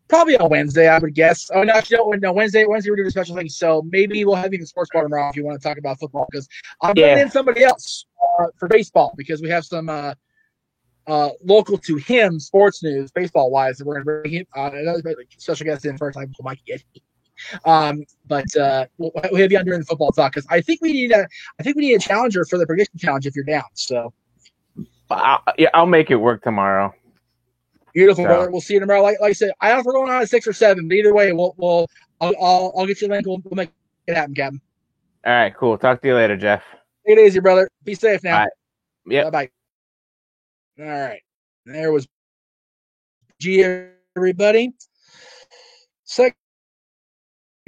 probably on Wednesday, I would guess. Oh, no, Wednesday we're doing a special thing, so maybe we'll have you in the sports bar tomorrow if you want to talk about football, because I'm bringing in somebody else for baseball, because we have some local to him sports news, baseball-wise, and we're going to bring him another special guest in first time, Mikey. But we'll have you on during the football talk because I think we need a challenger for the prediction challenge if you're down. So Yeah, I'll make it work tomorrow. beautiful, brother. We'll see you tomorrow. Like I said, I don't know if we're going on at 6 or 7, but either way, I'll get you a link. We'll make it happen, Captain. All right, cool. Talk to you later, Jeff. Take it easy, brother. Be safe now. Bye. Yep. Bye. All right. There was G, everybody. Second.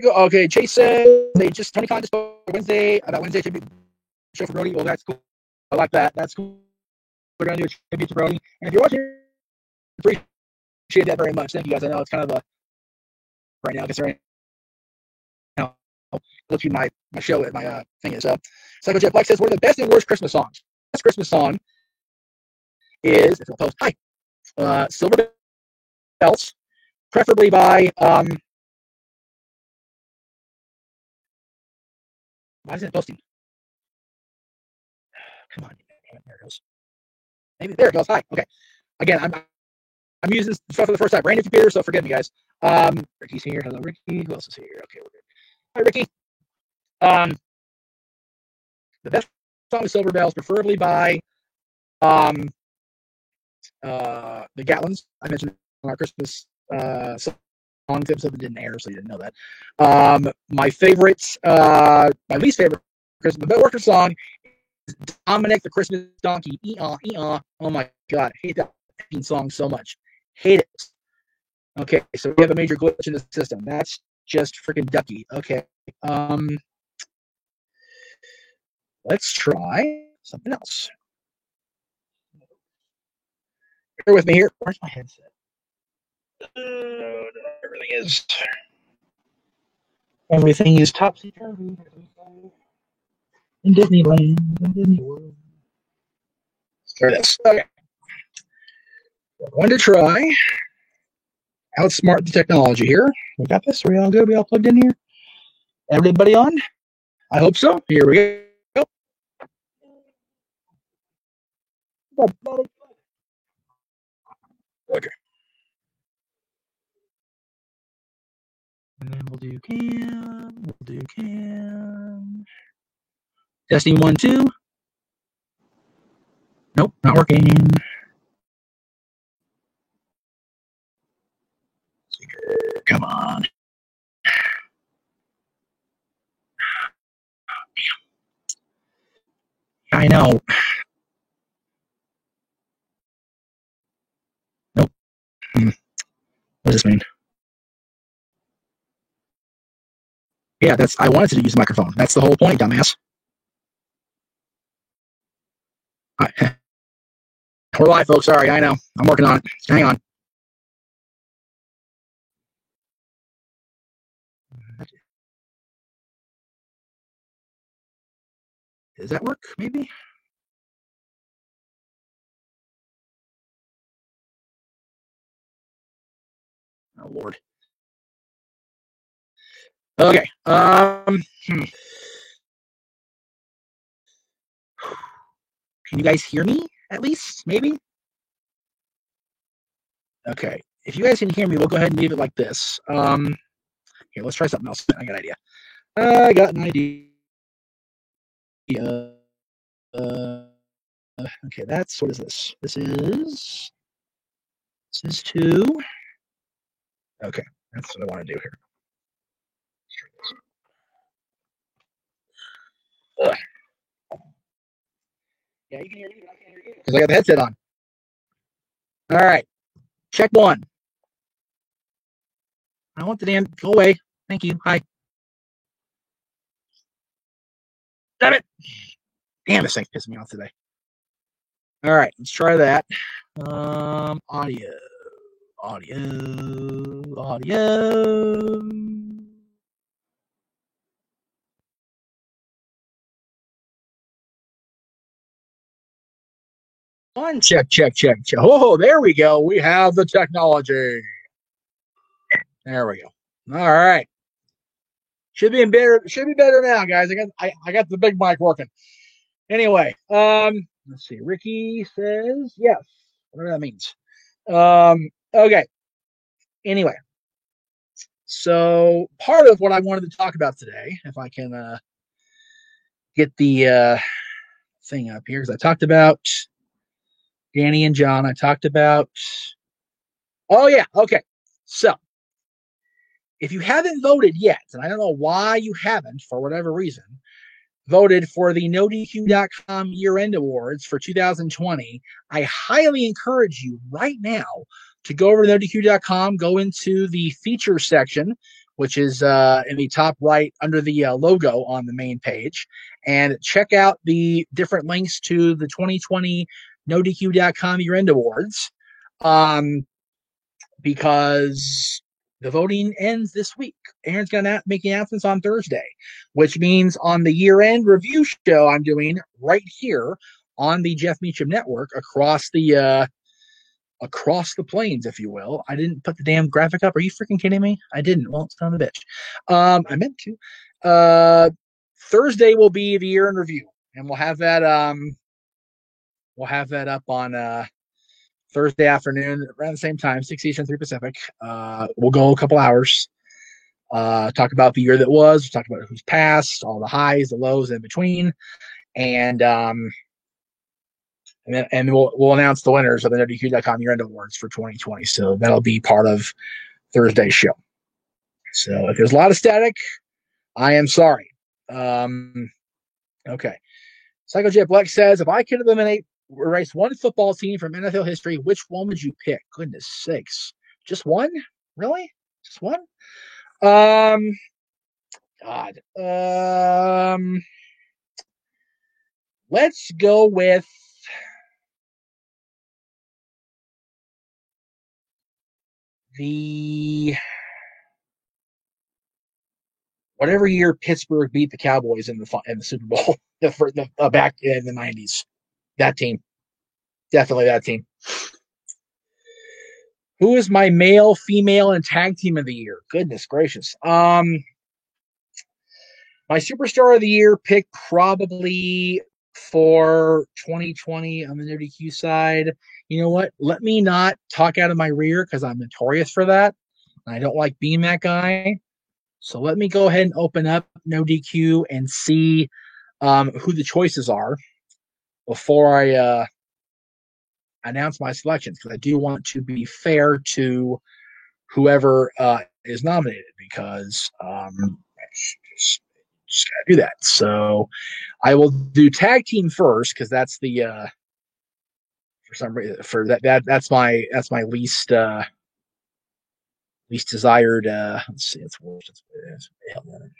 Okay, Chase said they just Tony Khan just spoke Wednesday about Wednesday tribute show for Brody. Well, that's cool. I like that. That's cool. We're gonna do a tribute to Brody. And if you're watching, appreciate that very much. Thank you guys. I know it's kind of a right now. I guess right now, look through my show at my thing is Psycho Jeff Black says one of the best and worst Christmas songs. Best Christmas song is if you'll post Silver Bells, preferably by why isn't it posting? Come on, there it goes. Maybe there it goes. Hi. Okay. Again, I'm using this stuff for the first time. Brand new computer, so forgive me, guys. Ricky's here. Hello, Ricky. Who else is here? Okay, we're good. Hi, Ricky. The best song is Silver Bells, preferably by the Gatlins. I mentioned on our Christmas song episode that didn't air, so you didn't know that. My favorite, my least favorite Christmas worker song is Dominic the Christmas Donkey. Oh my God, I hate that song so much. Hate it. Okay, so we have a major glitch in the system. That's just freaking ducky. Okay. Let's try something else. Bear with me here. Where's my headset? Everything is topsy-turvy in Disneyland, in Disney World. Let's try this. Okay. We're going to try outsmart the technology here. We got this. Are we all good? We all plugged in here? Everybody on? I hope so. Here we go. Okay. And then we'll do cam. Testing 1, 2. Nope, not working. Come on. I know. Nope. What does this mean? Yeah, I wanted to use the microphone. That's the whole point, dumbass. We're live, folks. Sorry, I know. I'm working on it. Hang on. Does that work? Maybe? Oh, Lord. Okay. Can you guys hear me at least? Maybe? Okay. If you guys can hear me, we'll go ahead and leave it like this. Here, let's try something else. I got an idea. I got an idea. Okay, what is this? This is 2. Okay, that's what I want to do here. Ugh. Yeah, you can hear me, but I can't hear you because I got the headset on. All right, check 1. I want the damn go away. Thank you. Hi. Damn it. Damn, this thing's pissing me off today. All right, let's try that. Audio. One check. Oh, there we go. We have the technology. There we go. All right. Should be better now, guys. I got the big mic working. Anyway, let's see. Ricky says yes. Whatever that means. Okay. Anyway. So part of what I wanted to talk about today, if I can get the thing up here, because I talked about Danny and John. I talked about. Oh yeah, okay. So if you haven't voted yet, and I don't know why you haven't for whatever reason, voted for the NoDQ.com year-end awards for 2020, I highly encourage you right now to go over to NoDQ.com, go into the features section, which is in the top right under the logo on the main page, and check out the different links to the 2020 NoDQ.com year-end awards, because the voting ends this week. Aaron's going to make the announcements on Thursday, which means on the year-end review show I'm doing right here on the Jeff Meacham Network across the plains, if you will. I didn't put the damn graphic up. Are you freaking kidding me? I didn't. Well, it's on the bitch. I meant to. Thursday will be the year-end review, and we'll have that up on Thursday afternoon around the same time, 6 Eastern, 3 Pacific. We'll go a couple hours. Talk about the year that was. Talk about who's passed, all the highs, the lows in between, and we'll announce the winners of the NoDQ.com year-end awards for 2020. So that'll be part of Thursday's show. So if there's a lot of static, I am sorry. Okay. Psycho Jet Black says, if I could erase one football team from NFL history, which one would you pick? Goodness sakes. Just one? Really? Just one? God. Let's go with the whatever year Pittsburgh beat the Cowboys in the Super Bowl back in the 90s. That team. Definitely that team. Who is my male, female, and tag team of the year? Goodness gracious. My superstar of the year pick probably for 2020 on the NoDQ side. You know what? Let me not talk out of my rear because I'm notorious for that. I don't like being that guy. So let me go ahead and open up NoDQ and see who the choices are before I announce my selections, because I do want to be fair to whoever is nominated, because just gotta do that. So I will do tag team first, because that's the for some reason that's my least desired. Let's see, it's worse.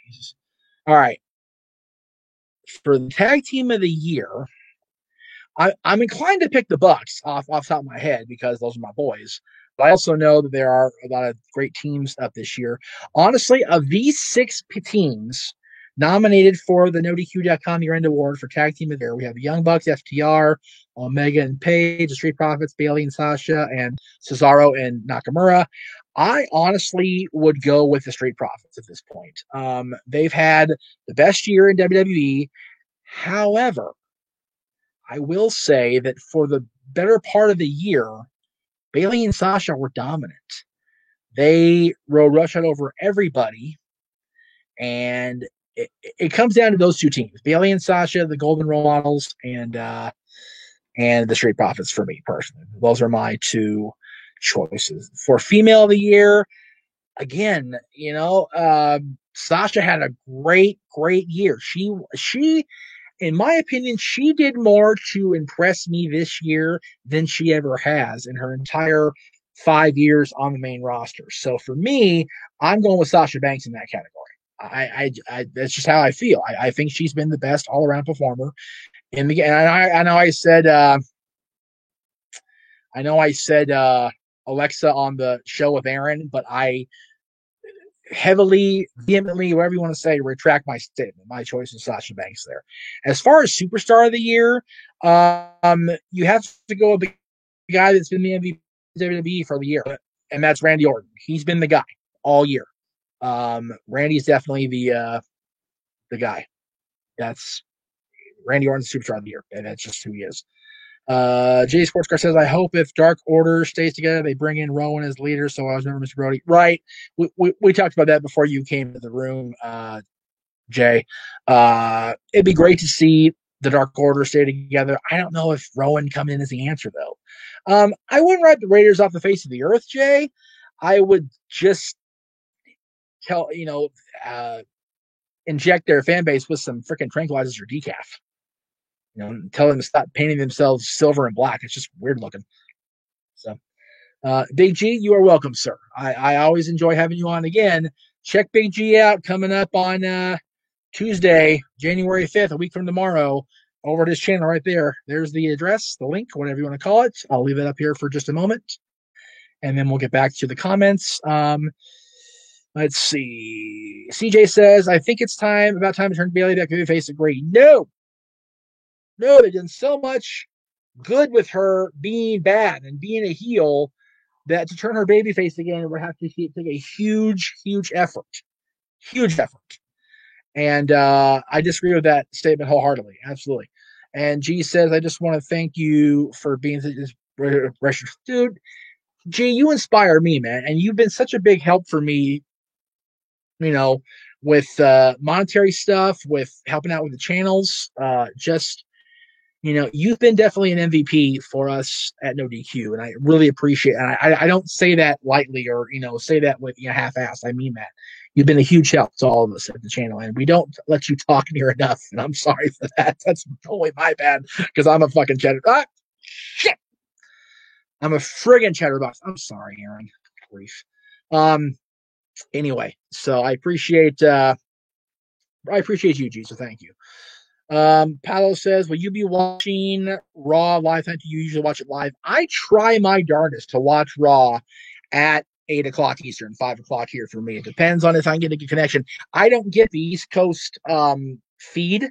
Jesus. All right, for the tag team of the year, I'm inclined to pick the Bucks off the top of my head because those are my boys. But I also know that there are a lot of great teams up this year. Honestly, of these 6 teams nominated for the NoDQ.com year-end award for Tag Team of the Year, we have the Young Bucks, FTR, Omega and Page, the Street Profits, Bayley and Sasha, and Cesaro and Nakamura. I honestly would go with the Street Profits at this point. They've had the best year in WWE. However, I will say that for the better part of the year, Bayley and Sasha were dominant. They rode roughshod over everybody, and it comes down to those 2 teams: Bayley and Sasha, the Golden Role Models, and the Street Profits. For me personally, those are my 2 choices. For female of the year, again, Sasha had a great year. She in my opinion, she did more to impress me this year than she ever has in her entire 5 years on the main roster. So for me, I'm going with Sasha Banks in that category. I that's just how I feel. I think she's been the best all around performer in the game. And I know I said Alexa on the show with Aaron, but I heavily, vehemently, whatever you want to say, retract my statement. My choice is Sasha Banks there. As far as superstar of the year, you have to go with the guy that's been the MVP of WWE for the year, and that's Randy Orton. He's been the guy all year. Randy's definitely the guy. That's Randy Orton's superstar of the year, and that's just who he is. Jay Sportscar says, I hope if Dark Order stays together, they bring in Rowan as leader. So I was remember Mr. Brody. Right. We talked about that before you came to the room, Jay. It'd be great to see the Dark Order stay together. I don't know if Rowan come in as the answer, though. I wouldn't write the Raiders off the face of the earth, Jay. I would just tell, inject their fan base with some freaking tranquilizers or decaf. Tell them to stop painting themselves silver and black. It's just weird looking. So, Big G, you are welcome, sir. I always enjoy having you on again. Check Big G out coming up on Tuesday, January 5th, a week from tomorrow, over at his channel right there. There's the address, the link, whatever you want to call it. I'll leave it up here for just a moment, and then we'll get back to the comments. Let's see. CJ says, I think it's about time to turn Bailey back to face. Agree. No, they've done so much good with her being bad and being a heel that to turn her babyface again would have to take a huge effort. And I disagree with that statement wholeheartedly. Absolutely. And G says, I just want to thank you for being such a dude. G, you inspire me, man, and you've been such a big help for me, with monetary stuff, with helping out with the channels, you've been definitely an MVP for us at No DQ, and I really appreciate it. And I don't say that lightly or, say that with half-assed. I mean that. You've been a huge help to all of us at the channel, and we don't let you talk near enough, and I'm sorry for that. That's totally my bad, because I'm a fucking cheddar. Shit! I'm a friggin' chatterbox. I'm sorry, Aaron. Grief. Anyway, so I appreciate you, G, so thank you. Paolo says, will you be watching Raw live? Do you usually watch it live? I try my darndest to watch Raw at 8 o'clock Eastern, 5 o'clock here for me. It depends on if I can get a good connection. I don't get the East Coast feed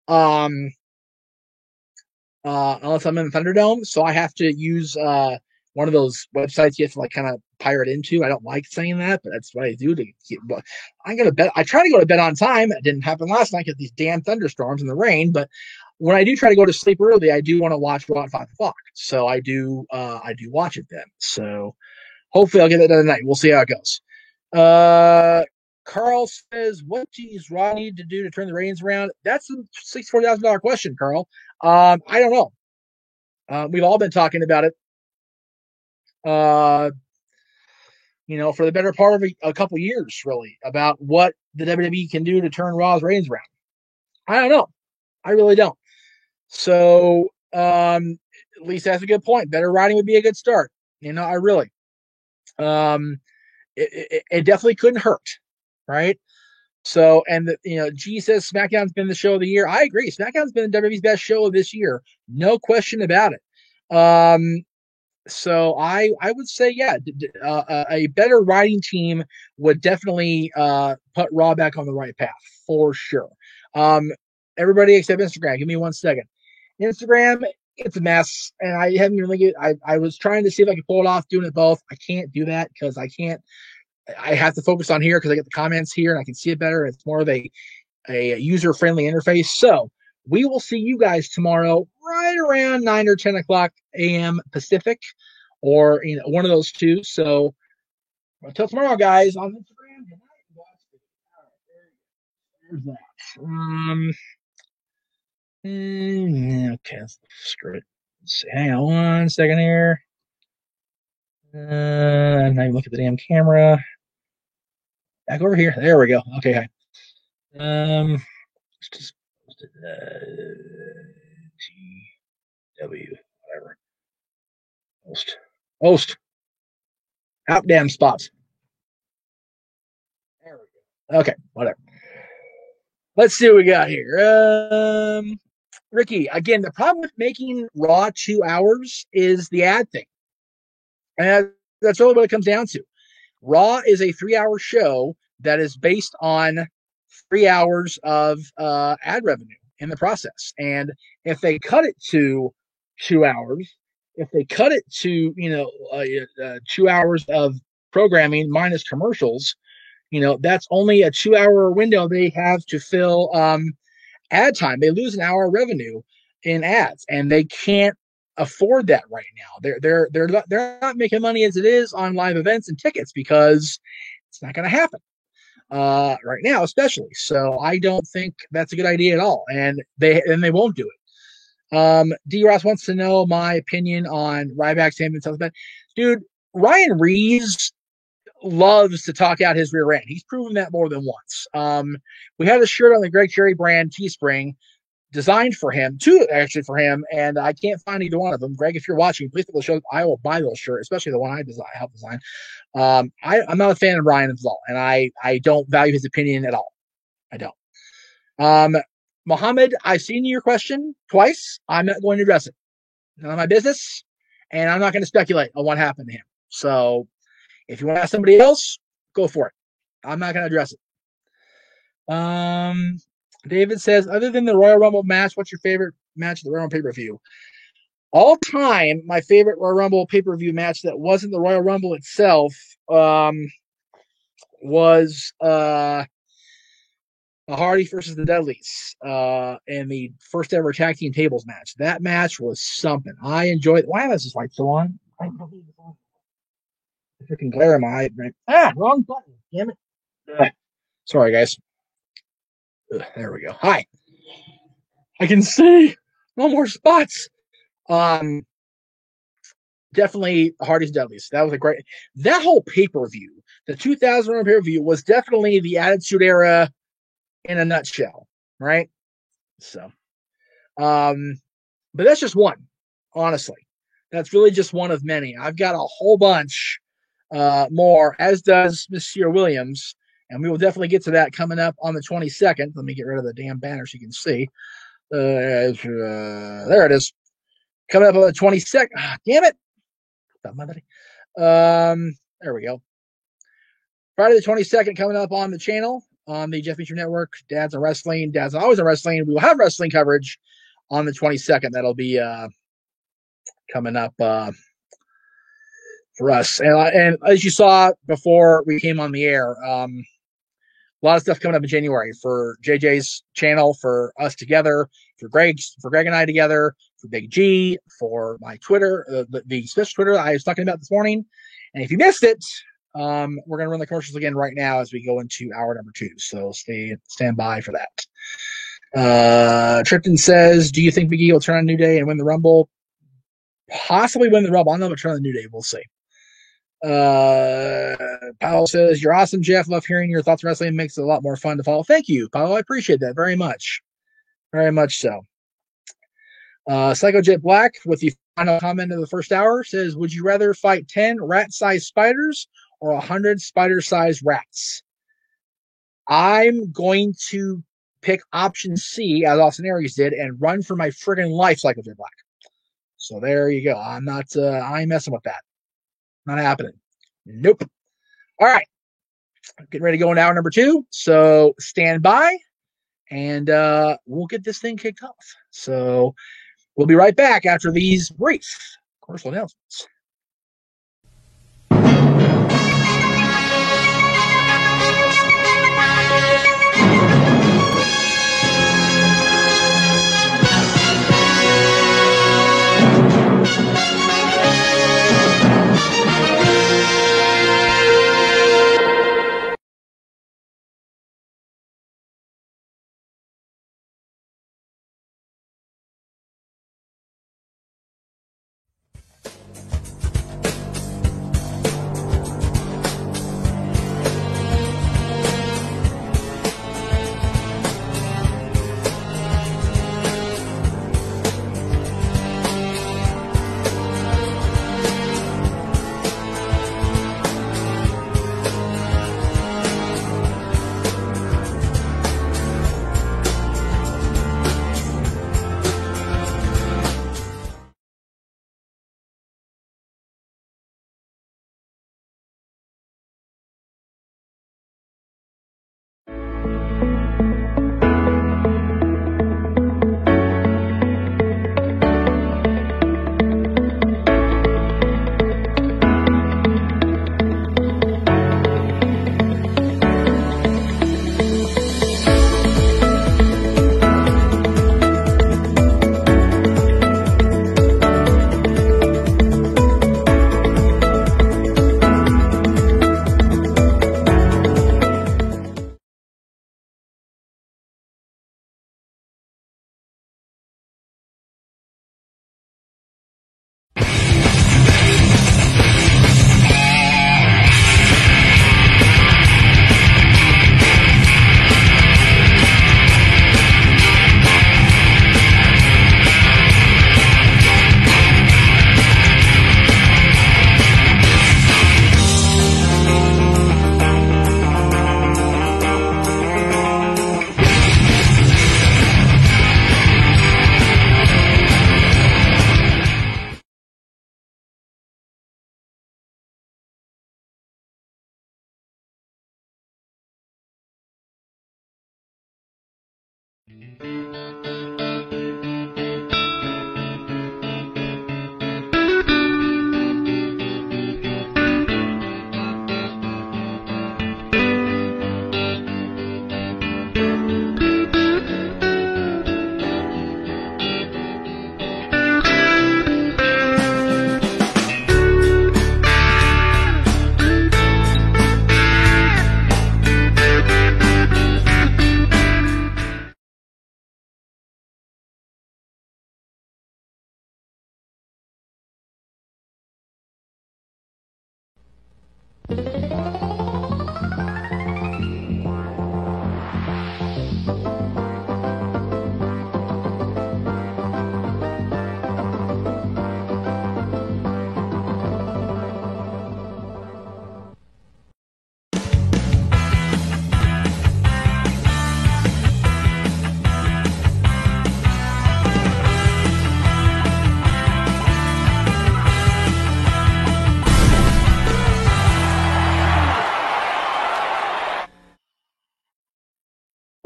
unless I'm in the Thunderdome, so I have to use one of those websites you have to kind of pirate into. I don't like saying that, but that's what I do I'm gonna bet. I try to go to bed on time. It didn't happen last night because these damn thunderstorms and the rain. But when I do try to go to sleep early, I do want to watch Raw at 5 o'clock. So I do watch it then. So hopefully I'll get that done tonight. We'll see how it goes. Carl says, what does Raw need to do to turn the ratings around? That's a $64,000 question, Carl. I don't know. We've all been talking about it. For the better part of a couple years, really, about what the WWE can do to turn Raw's ratings around. I don't know. I really don't. So, at least that's a good point. Better writing would be a good start. I really. It definitely couldn't hurt, right? So, and G says SmackDown's been the show of the year. I agree. SmackDown's been WWE's best show of this year, no question about it. So I would say, yeah, a better writing team would definitely put Raw back on the right path for sure. Everybody except Instagram. Give me 1 second. Instagram, it's a mess, and I haven't really. I was trying to see if I could pull it off doing it both. I can't do that because I can't. I have to focus on here because I get the comments here and I can see it better. It's more of a user-friendly interface. So we will see you guys tomorrow right around 9 or 10 o'clock a.m. Pacific, or one of those two. So until tomorrow, guys, on Instagram. Good night. There's that. Okay, screw it. Let's see. Hang on 1 second here. Now you look at the damn camera. Back over here. There we go. Okay, hi. Just TW, whatever. Host. Out damn spots. There we go. Okay, whatever. Let's see what we got here. Ricky, again, the problem with making Raw 2 hours is the ad thing. And that's really what it comes down to. Raw is a 3-hour show that is based on 3 hours of ad revenue in the process. And if they cut it to 2 hours, if they cut it to 2 hours of programming minus commercials, that's only a 2-hour window they have to fill ad time. They lose an hour of revenue in ads, and they can't afford that right now. They're not making money as it is on live events and tickets because it's not going to happen right now, especially. So I don't think that's a good idea at all, and they won't do it. D. Ross wants to know my opinion on Ryback Sam and Southman. Dude, Ryan Reeves loves to talk out his rear end. He's proven that more than once. We had a shirt on the Greg Cherry brand Teespring designed for him, two actually for him, and I can't find either one of them. Greg, if you're watching, please put those shows. I will buy those shirts, especially the one I helped design. I'm not a fan of Ryan at all, and I don't value his opinion at all. I don't. Mohammed, I've seen your question twice. I'm not going to address it. None of my business, and I'm not going to speculate on what happened to him. So if you want to ask somebody else, go for it. I'm not going to address it. David says, other than the Royal Rumble match, what's your favorite match of the Royal Rumble pay-per-view? All time, my favorite Royal Rumble pay-per-view match that wasn't the Royal Rumble itself was the Hardys versus the Dudleys in the first ever tag team tables match. That match was something. I enjoyed it. Why is this light still on? I freaking glare in my eye. Wrong button. Damn it. Sorry, guys. There we go. Hi. I can see no more spots. Definitely Hardys Dudleys. That was a great. That whole pay-per-view, the 2001 pay-per-view, was definitely the Attitude Era in a nutshell, right? So, but that's just one. Honestly, that's really just one of many. I've got a whole bunch more, as does Monsieur Williams. And we will definitely get to that coming up on the 22nd. Let me get rid of the damn banner so you can see. There it is. Coming up on the 22nd. Damn it. There we go. Friday the 22nd coming up on the channel on the Jeff Meacham Network. Dad's on Wrestling. Dad's always on Wrestling. We will have wrestling coverage on the 22nd. That'll be coming up for us. And as you saw before we came on the air, a lot of stuff coming up in January for JJ's channel, for us together, for Greg and I together, for Big G, for my Twitter, the special Twitter I was talking about this morning. And if you missed it, we're going to run the commercials again right now as we go into hour number 2. So stand by for that. Tripton says, do you think Big E will turn on New Day and win the Rumble? Possibly win the Rumble. I don't know about turn on the New Day. We'll see. Powell says, you're awesome, Jeff. Love hearing your thoughts on wrestling. It makes it a lot more fun to follow. Thank you, Powell. I appreciate that very much. Very much so. Psycho Jet Black, with the final comment of the first hour, says, would you rather fight 10 rat-sized spiders or 100 spider-sized rats? I'm going to pick option C, as Austin Aries did, and run for my friggin' life, Psycho Jet Black. So there you go. I ain't messing with that. Not happening. Nope. All right. Getting ready to go into hour number 2. So stand by and we'll get this thing kicked off. So we'll be right back after these brief commercial announcements.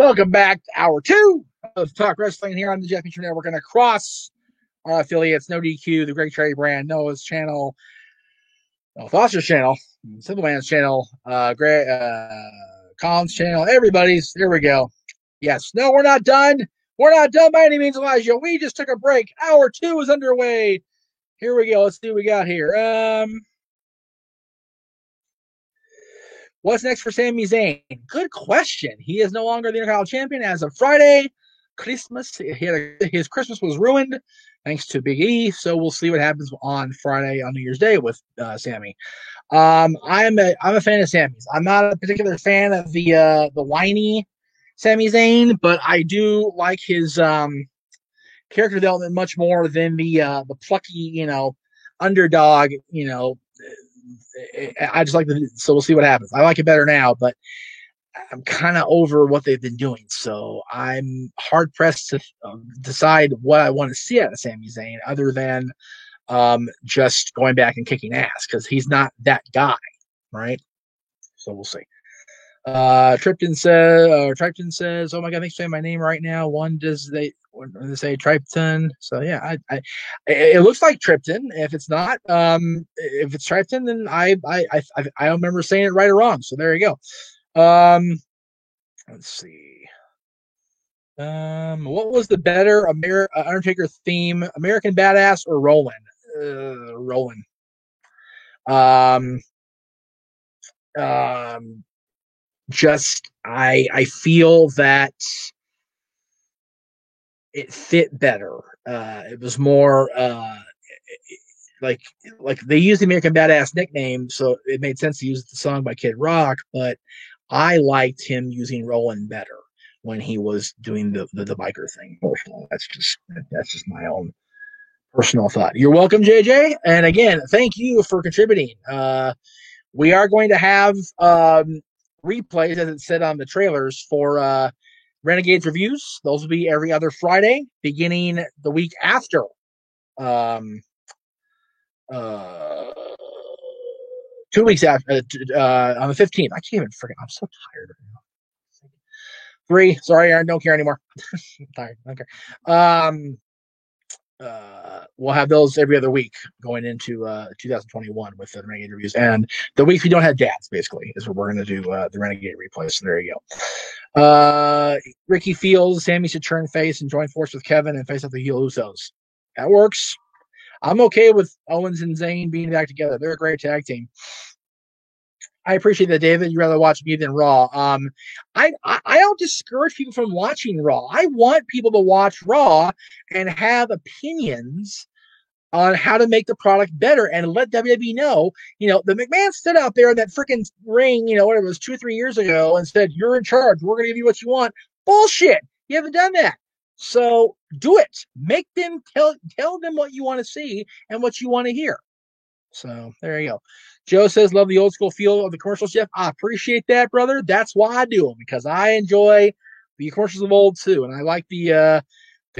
Welcome back to hour 2 of Talk Wrestling here on the Jeff Meacher Network and across our affiliates, No DQ, the Greg Trey brand, Noah's channel, Foster's channel, Simple Man's channel, Colin's channel, everybody's. There we go. Yes. No, we're not done. We're not done by any means, Elijah. We just took a break. Hour 2 is underway. Here we go. Let's see what we got here. What's next for Sami Zayn? Good question. He is no longer the Intercontinental Champion as of Friday. Christmas. His Christmas was ruined thanks to Big E. So we'll see what happens on Friday on New Year's Day with Sami. I'm a fan of Sami's. I'm not a particular fan of the whiny Sami Zayn, but I do like his character development much more than the plucky, underdog, I just like so we'll see what happens. I like it better now, but I'm kind of over what they've been doing. So I'm hard pressed to decide what I want to see out of Sami Zayn other than just going back and kicking ass because he's not that guy, right? So we'll see. Tripton says, "Oh my God, thanks for saying my name right now." When they say Tripton? So yeah, it looks like Tripton. If it's not, if it's Tripton, then I don't remember saying it right or wrong. So there you go. Let's see. What was the better Undertaker theme, American Badass or Roland? Roland. Just I feel that it fit better. It was more like they used the American Badass nickname, so it made sense to use the song by Kid Rock, but I liked him using Roland better when he was doing the biker thing. That's just my own personal thought. You're welcome, JJ. And again, thank you for contributing. We are going to have replays, as it said on the trailers, for Renegades reviews. Those will be every other Friday, beginning the week after. 2 weeks after, on the 15th. I can't even freaking. I'm so tired right now. 3. Sorry, Aaron. Don't care anymore. I'm tired. Don't care. We'll have those every other week going into 2021 with the Renegade reviews. And the weeks we don't have dads, basically, is what we're going to do the Renegade replays. So there you go. Ricky feels Sami should turn face and join force with Kevin and face up the heel Usos. That works. I'm okay with Owens and Zayn being back together. They're a great tag team. I appreciate that, David. You'd rather watch me than Raw. I don't discourage people from watching Raw. I want people to watch Raw and have opinions on how to make the product better and let WWE know. The McMahon stood out there in that freaking ring, whatever it was 2 or 3 years ago and said, "You're in charge. We're going to give you what you want." Bullshit. You haven't done that. So do it. Make them tell them what you want to see and what you want to hear. So there you go. Joe says, "Love the old school feel of the commercials, Jeff." I appreciate that, brother. That's why I do them, because I enjoy the commercials of old too, and I like the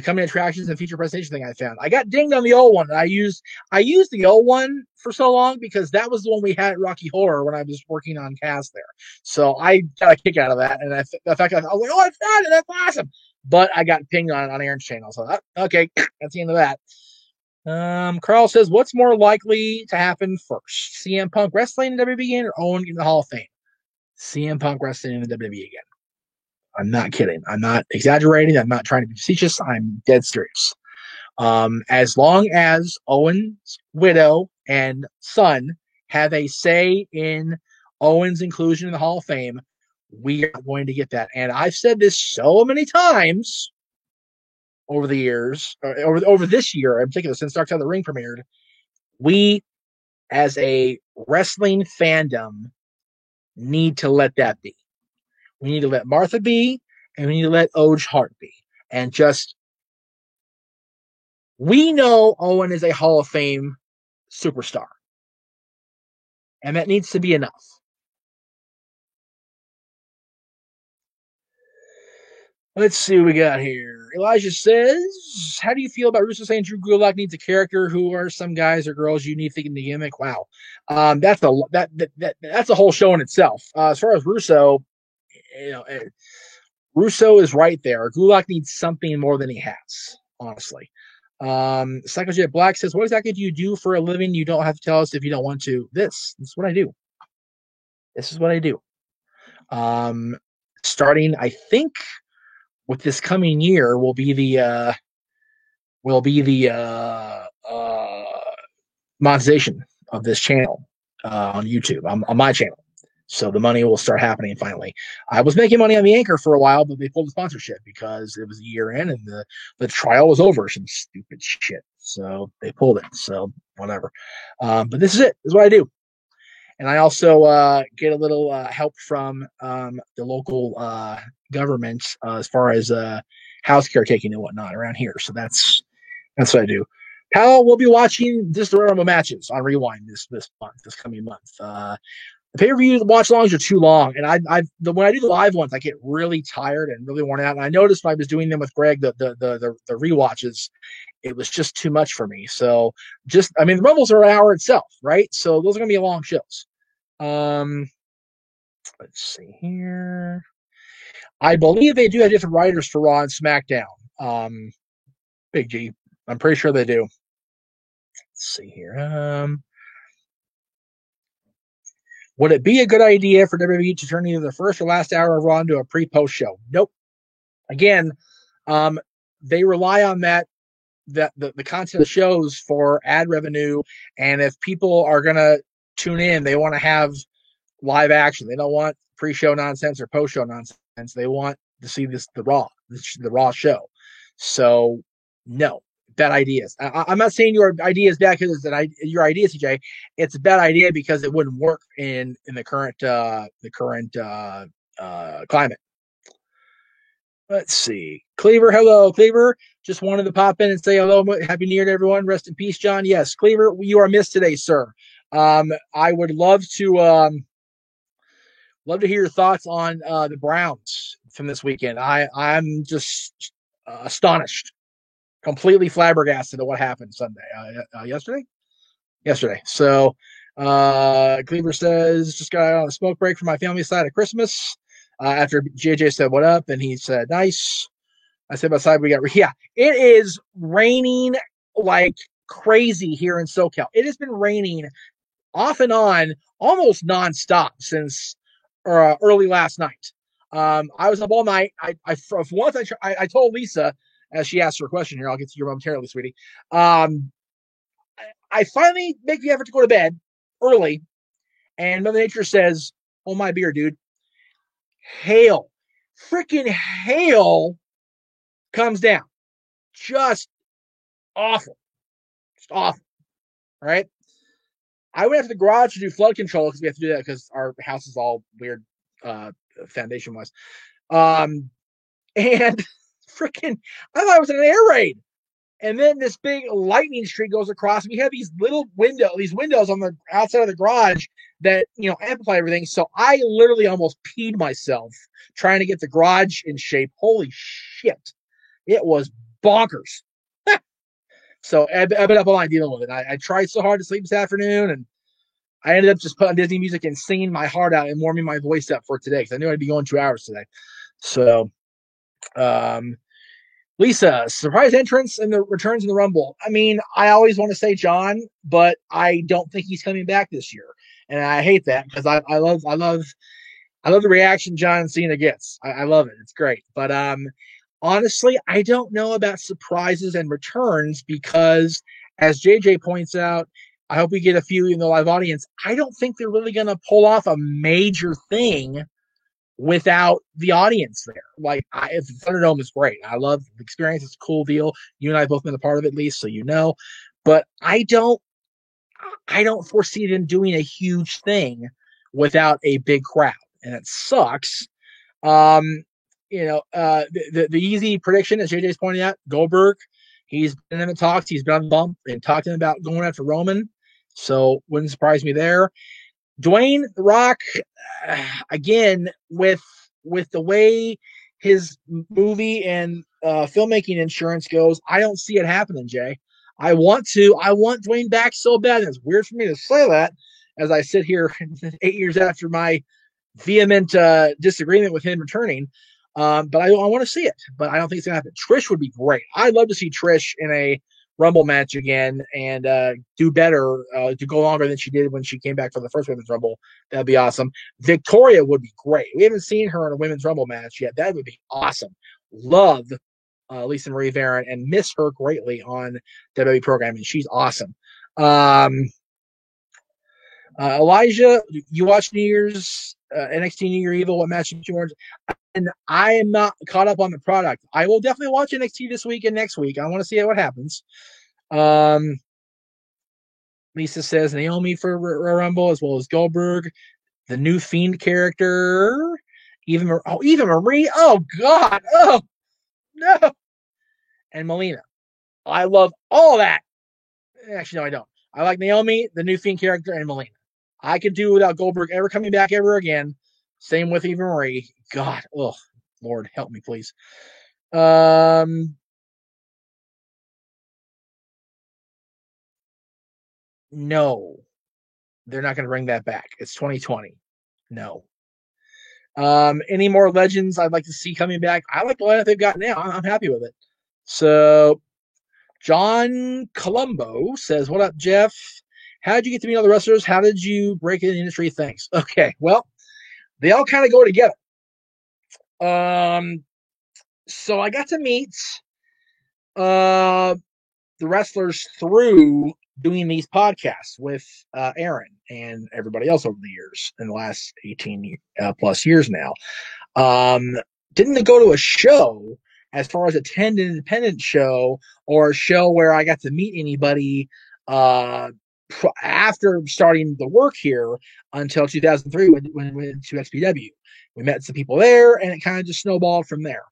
coming attractions and feature presentation thing I found. I got dinged on the old one. I used the old one for so long because that was the one we had at Rocky Horror when I was working on cast there. So I got a kick out of that, and the fact I was like, "Oh, I found it. That's awesome!" But I got pinged on Aaron's channel, so okay, that's the end of that. Carl says, "What's more likely to happen first? CM Punk wrestling in WWE again or Owen in the Hall of Fame?" CM Punk wrestling in the WWE again. I'm not kidding. I'm not exaggerating. I'm not trying to be facetious. I'm dead serious. As long as Owen's widow and son have a say in Owen's inclusion in the Hall of Fame, we are going to get that. And I've said this so many times over the years, over this year in particular, since Dark Side of the Ring premiered, we, as a wrestling fandom, need to let that be. We need to let Martha be, and we need to let Oge Hart be. And we know Owen is a Hall of Fame superstar. And that needs to be enough. Let's see what we got here. Elijah says, "How do you feel about Russo saying Drew Gulak needs a character? Who are some guys or girls you need thinking the gimmick?" Wow, that's a whole show in itself. As far as Russo, Russo is right there. Gulak needs something more than he has, honestly. Psychojet Black says, what exactly do you do for a living? You don't have to tell us if you don't want to. This is what I do. This is what I do. Starting, I think, with this coming year will be the monetization of this channel on YouTube, on my channel. So the money will start happening finally. I was making money on the Anchor for a while, but they pulled the sponsorship because it was a year in and the trial was over. Some stupid shit. So they pulled it. So whatever. But this is it. This is what I do. And I also get a little help from the local government as far as house caretaking and whatnot around here. So that's what I do. Pal, we'll be watching this Rumble matches on Rewind this coming month. The pay-per-view watch-alongs are too long, and when I do the live ones, I get really tired and really worn out. And I noticed when I was doing them with Greg, the rewatches, it was just too much for me. So the Rumbles are an hour itself, right? So those are going to be long shows. Let's see here. I believe they do have different writers for Raw and SmackDown. Big G, I'm pretty sure they do. Let's see here. Would it be a good idea for WWE to turn either the first or last hour of Raw into a pre-post show? Nope. Again, they rely on the content of the shows for ad revenue, and if people are gonna tune in, they want to have live action. They don't want pre-show nonsense or post-show nonsense. They want to see the Raw show. So no. Bad ideas. I'm not saying your idea is bad because your idea, CJ. It's a bad idea because it wouldn't work in the current climate. Let's see. Cleaver, hello, Cleaver. Just wanted to pop in and say hello. Happy New Year to everyone. Rest in peace, John. Yes, Cleaver, you are missed today, sir. I would love to hear your thoughts on the Browns from this weekend. I'm just astonished. Completely flabbergasted at what happened Sunday. Yesterday. So Cleaver says, just got out on a smoke break from my family side at Christmas. After JJ said, what up? And he said, nice. I said, outside we got, it is raining like crazy here in SoCal. It has been raining off and on almost nonstop since early last night. I was up all night. I told Lisa, as she asked her a question here, I'll get to you momentarily, sweetie. I finally make the effort to go to bed early, and Mother Nature says, "Oh my beer, dude! Hail, freaking hail, comes down, just awful, just awful." All right. I went out to the garage to do flood control because we have to do that because our house is all weird, foundation wise, and. Freaking, I thought it was an air raid. And then this big lightning streak goes across. We have these windows on the outside of the garage that, amplify everything. So I literally almost peed myself trying to get the garage in shape. Holy shit. It was bonkers. So I've been up all night dealing with it. I tried so hard to sleep this afternoon, and I ended up just putting Disney music and singing my heart out and warming my voice up for today because I knew I'd be going 2 hours today. So, Lisa, surprise entrance and the returns in the Rumble. I mean, I always want to say John, but I don't think he's coming back this year, and I hate that because I love the reaction John Cena gets. I love it. It's great. But honestly, I don't know about surprises and returns because, as JJ points out, I hope we get a few in the live audience. I don't think they're really going to pull off a major thing without the audience there. Like, the Thunderdome is great. I love the experience. It's a cool deal. You and I have both been a part of it, at least, so you know. But I don't foresee them doing a huge thing without a big crowd, and it sucks. The easy prediction, as JJ's pointing out, Goldberg, he's been in the talks. He's been on the bump and talking about going after Roman, so wouldn't surprise me there. Dwayne The Rock, again, with the way his movie and filmmaking insurance goes, I don't see it happening, Jay. I want Dwayne back so bad. And it's weird for me to say that as I sit here 8 years after my vehement disagreement with him returning. But I want to see it. But I don't think it's gonna happen. Trish would be great. I'd love to see Trish in a Rumble match again and do better, to go longer than she did when she came back for the first Women's Rumble. That'd be awesome. Victoria would be great. We haven't seen her in a Women's Rumble match yet. That would be awesome. Love Lisa Marie Varon and miss her greatly on WWE programming. She's awesome. Elijah, you watch New Year's NXT New Year Evil. What match did you watch? And I am not caught up on the product. I will definitely watch NXT this week and next week. I want to see what happens. Lisa says Naomi for Rumble as well as Goldberg, the new Fiend character, even Marie. Oh God, oh no, and Melina. I love all that. Actually, no, I don't. I like Naomi, the new Fiend character, and Melina. I could do without Goldberg ever coming back ever again. Same with Eva Marie. God, oh Lord, help me, please. No, they're not going to bring that back. It's 2020. No. Any more legends I'd like to see coming back? I like the lineup they've got now. I'm happy with it. So, John Colombo says, "What up, Jeff? How did you get to meet all the wrestlers? How did you break into the industry? Thanks." Okay, well, they all kind of go together. So I got to meet the wrestlers through doing these podcasts with Aaron and everybody else over the years in the last 18 plus years now. Didn't go to a show as far as attend an independent show or a show where I got to meet anybody after starting the work here until 2003 when we went to XPW. We met some people there and it kind of just snowballed from there.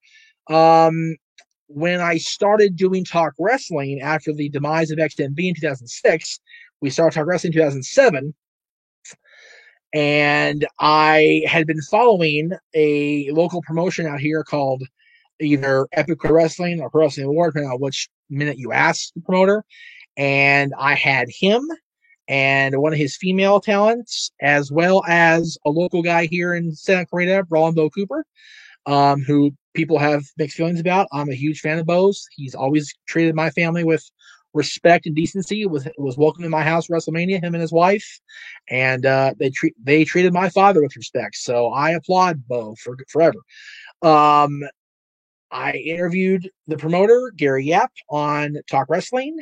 When I started doing Talk Wrestling after the demise of XMB in 2006, we started Talk Wrestling in 2007. And I had been following a local promotion out here called either Epic Pro Wrestling or Pro Wrestling Award, depending on which minute you ask the promoter. And I had him and one of his female talents, as well as a local guy here in Santa Clarita, Roland Bo Cooper, who people have mixed feelings about. I'm a huge fan of Bo's. He's always treated my family with respect and decency. Was welcome in my house WrestleMania, him and his wife, and they treated my father with respect. So I applaud Bo forever. I interviewed the promoter Gary Yap on Talk Wrestling,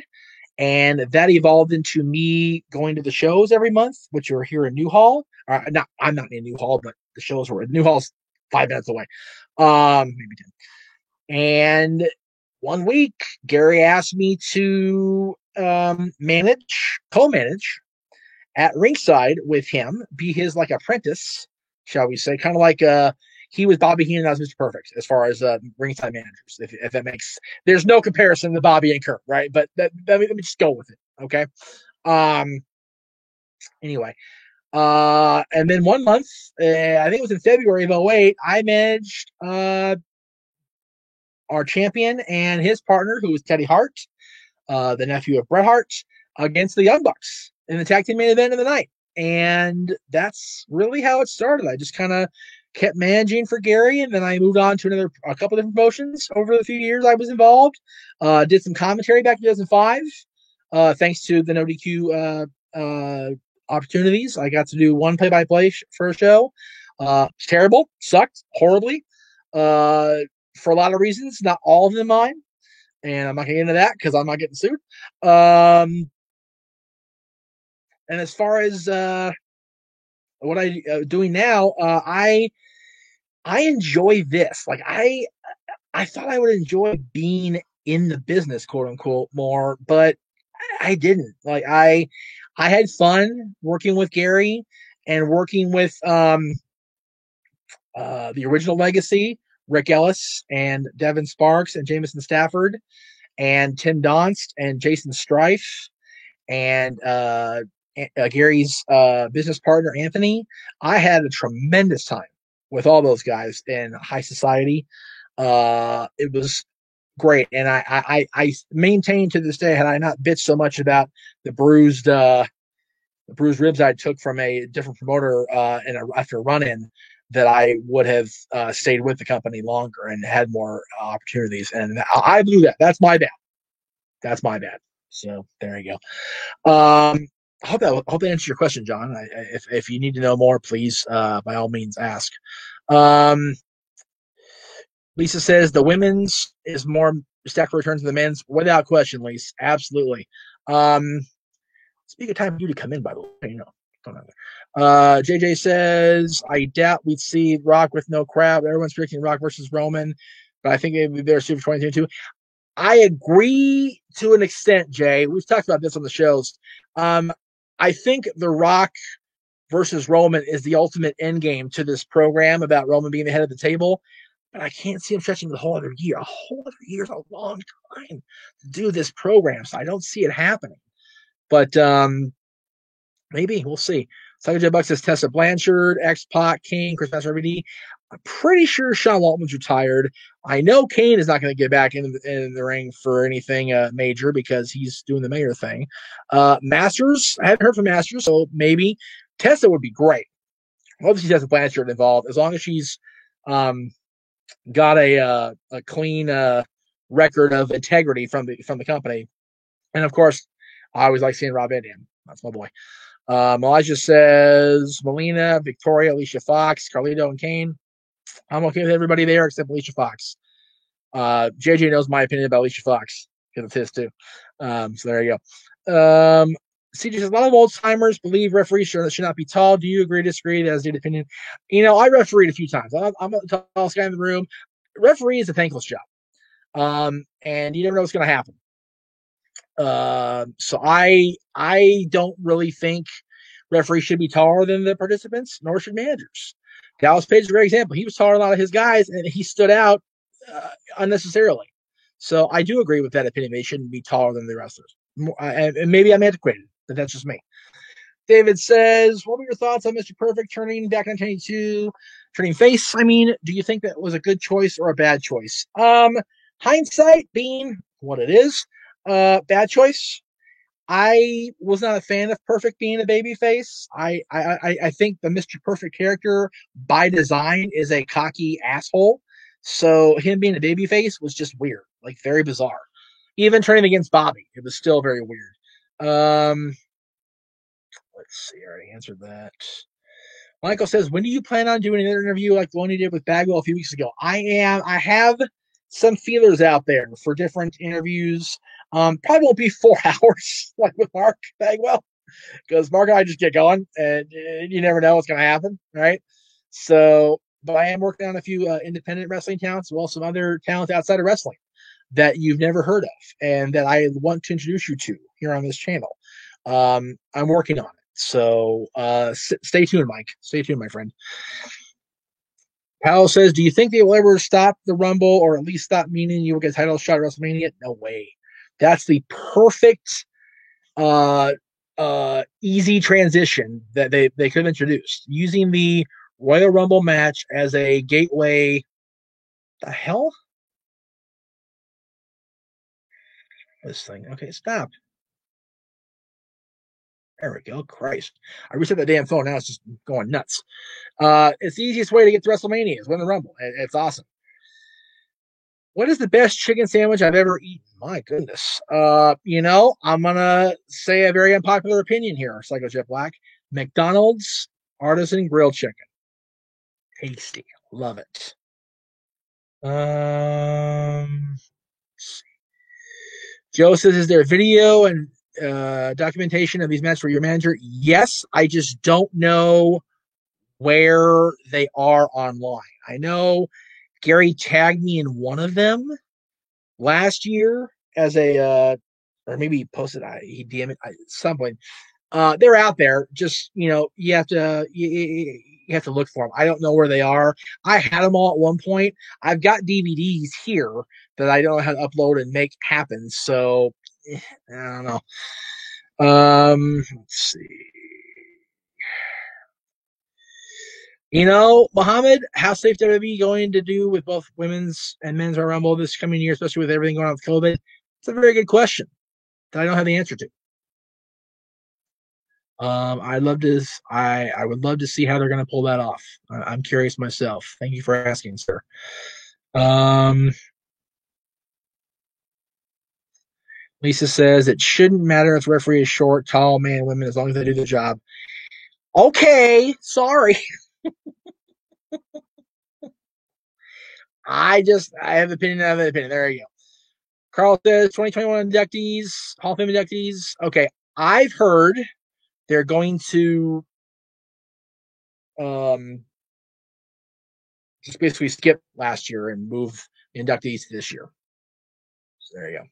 and that evolved into me going to the shows every month, which are here in Newhall. I'm not in Newhall, but the shows were in Newhall's 5 minutes away, maybe 10. And one week, Gary asked me to co-manage at ringside with him, be his like apprentice, shall we say, kind of like he was Bobby Heenan, I was Mr. Perfect as far as ringside managers. If that makes, there's no comparison to Bobby and Kurt, right? But let me just go with it, okay? Anyway. And then 1 month, I think it was in February of 2008, I managed our champion and his partner, who was Teddy Hart, the nephew of Bret Hart, against the Young Bucks in the tag team main event of the night. And that's really how it started. I just kind of kept managing for Gary, and then I moved on to a couple different promotions over the few years I was involved. Did some commentary back in 2005, thanks to the No DQ opportunities. I got to do one play-by-play for a show. It's terrible, sucked horribly, for a lot of reasons, not all of them mine, and I'm not gonna get into that because I'm not getting sued. And as far as what I'm doing now, I enjoy this. Like I thought I would enjoy being in the business, quote unquote, more, but I didn't. Like I had fun working with Gary and working with the original Legacy, Rick Ellis and Devin Sparks and Jameson Stafford and Tim Donst and Jason Strife and Gary's business partner, Anthony. I had a tremendous time with all those guys in high society. It was great. And I maintain to this day, had I not bitched so much about the bruised ribs I took from a different promoter after a run-in, that I would have stayed with the company longer and had more opportunities. And I blew that. That's my bad. That's my bad. So there you go. I hope that answers your question, John. If you need to know more, please by all means ask. Lisa says the women's is more stacked returns than the men's, without question, Lisa. Absolutely. Speak of time for you to come in, by the way, you know. JJ says, I doubt we'd see Rock with no crowd. Everyone's predicting Rock versus Roman, but I think it'd be there Super 2022. I agree to an extent, Jay. We've talked about this on the shows. I think The Rock versus Roman is the ultimate end game to this program about Roman being the head of the table. But I can't see him stretching the whole other year. A whole other year is a long time to do this program, so I don't see it happening. But maybe we'll see. Psycho J Buck says Tessa Blanchard, X-Pac, Kane, Chris Master RVD. I'm pretty sure Sean Waltman's retired. I know Kane is not going to get back in the ring for anything major because he's doing the mayor thing. Masters, I haven't heard from Masters, so maybe. Tessa would be great. Love to see Tessa Blanchard involved, as long as she's got a clean record of integrity from the company. And of course, I always like seeing Rob Van Dam. That's my boy. Elijah says Melina, Victoria, Alicia Fox, Carlito, and Kane. I'm okay with everybody there except Alicia Fox. JJ knows my opinion about Alicia Fox because it's his too. So there you go. CJ says a lot of old timers believe referees should not be tall. Do you agree, disagree? That's your opinion. You know, I refereed a few times. I'm the tallest guy in the room. Referee is a thankless job. And you never know what's going to happen. So I don't really think referees should be taller than the participants, nor should managers. Dallas Page is a great example. He was taller than a lot of his guys, and he stood out unnecessarily. So I do agree with that opinion. They shouldn't be taller than the wrestlers. And maybe I'm antiquated, but that's just me. David says, what were your thoughts on Mr. Perfect turning back in 1992, turning face? I mean, do you think that was a good choice or a bad choice? Hindsight being what it is, bad choice. I was not a fan of Perfect being a babyface. I think the Mr. Perfect character by design is a cocky asshole. So him being a babyface was just weird, like very bizarre. Even turning against Bobby, it was still very weird. Let's see, I already answered that. Michael says, when do you plan on doing another interview like the one you did with Bagwell a few weeks ago? I have some feelers out there for different interviews. Probably won't be 4 hours like with Mark Bagwell, because Mark and I just get going, and you never know what's going to happen, right? So, but I am working on a few independent wrestling talents, as well as some other talents outside of wrestling that you've never heard of, and that I want to introduce you to here on this channel. I'm working on it. So stay tuned, Mike. Stay tuned, my friend. Powell says, do you think they will ever stop the Rumble, or at least stop meaning you will get a title shot at WrestleMania? No way. That's the perfect easy transition that they could have introduced, using the Royal Rumble match as a gateway. The hell? This thing. Okay, stop. There we go. Christ. I reset that damn phone. Now it's just going nuts. It's the easiest way to get to WrestleMania is win the Rumble. It's awesome. What is the best chicken sandwich I've ever eaten? My goodness. You know, I'm going to say a very unpopular opinion here, Psycho Jet Black. McDonald's artisan grilled chicken. Tasty. Love it. Let's see. Joe says, is there a video and documentation of these matches for your manager? Yes, I just don't know where they are online. I know Gary tagged me in one of them last year as a, or maybe he posted, he DM'd it at some point. They're out there. Just, you know, you have to look for them. I don't know where they are. I had them all at one point. I've got DVDs here that I don't know how to upload and make happen. So I don't know. Let's see. You know, Muhammad, how safe WWE going to do with both women's and men's Royal Rumble this coming year, especially with everything going on with COVID? It's a very good question that I don't have the answer to. I'd love to. I would love to see how they're going to pull that off. I'm curious myself. Thank you for asking, sir. Um, Lisa says it shouldn't matter if the referee is short, tall, man, women, as long as they do the job. Okay, sorry. I have an opinion. I have an opinion. There you go. Carl says 2021 inductees, Hall of Fame inductees. Okay, I've heard they're going to um just basically skip last year and move inductees to this year. So there you go.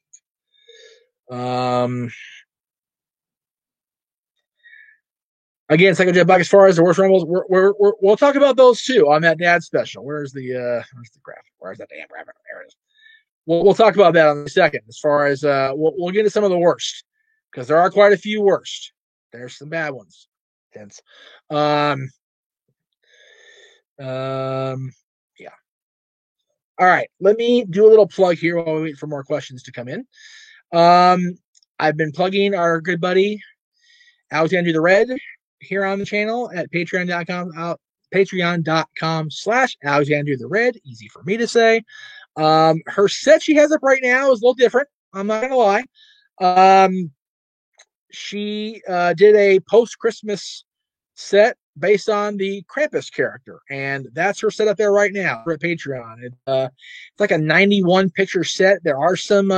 Again, Psycho Jet Black. As far as the worst rumbles, we'll talk about those too on that dad special. Where's the graphic? Where's that damn graphic? There it is. We'll talk about that in a second. As far as we'll get to some of the worst because there are quite a few worst. There's some bad ones. Hence, yeah. All right, let me do a little plug here while we wait for more questions to come in. I've been plugging our good buddy Alexander the Red here on the channel at patreon.com/Alexander the Red. Easy for me to say. Her set she has up right now is a little different. I'm not gonna lie. She did a post-Christmas set based on the Krampus character, and that's her set up there right now for Patreon. It's like a 91 picture set. There are some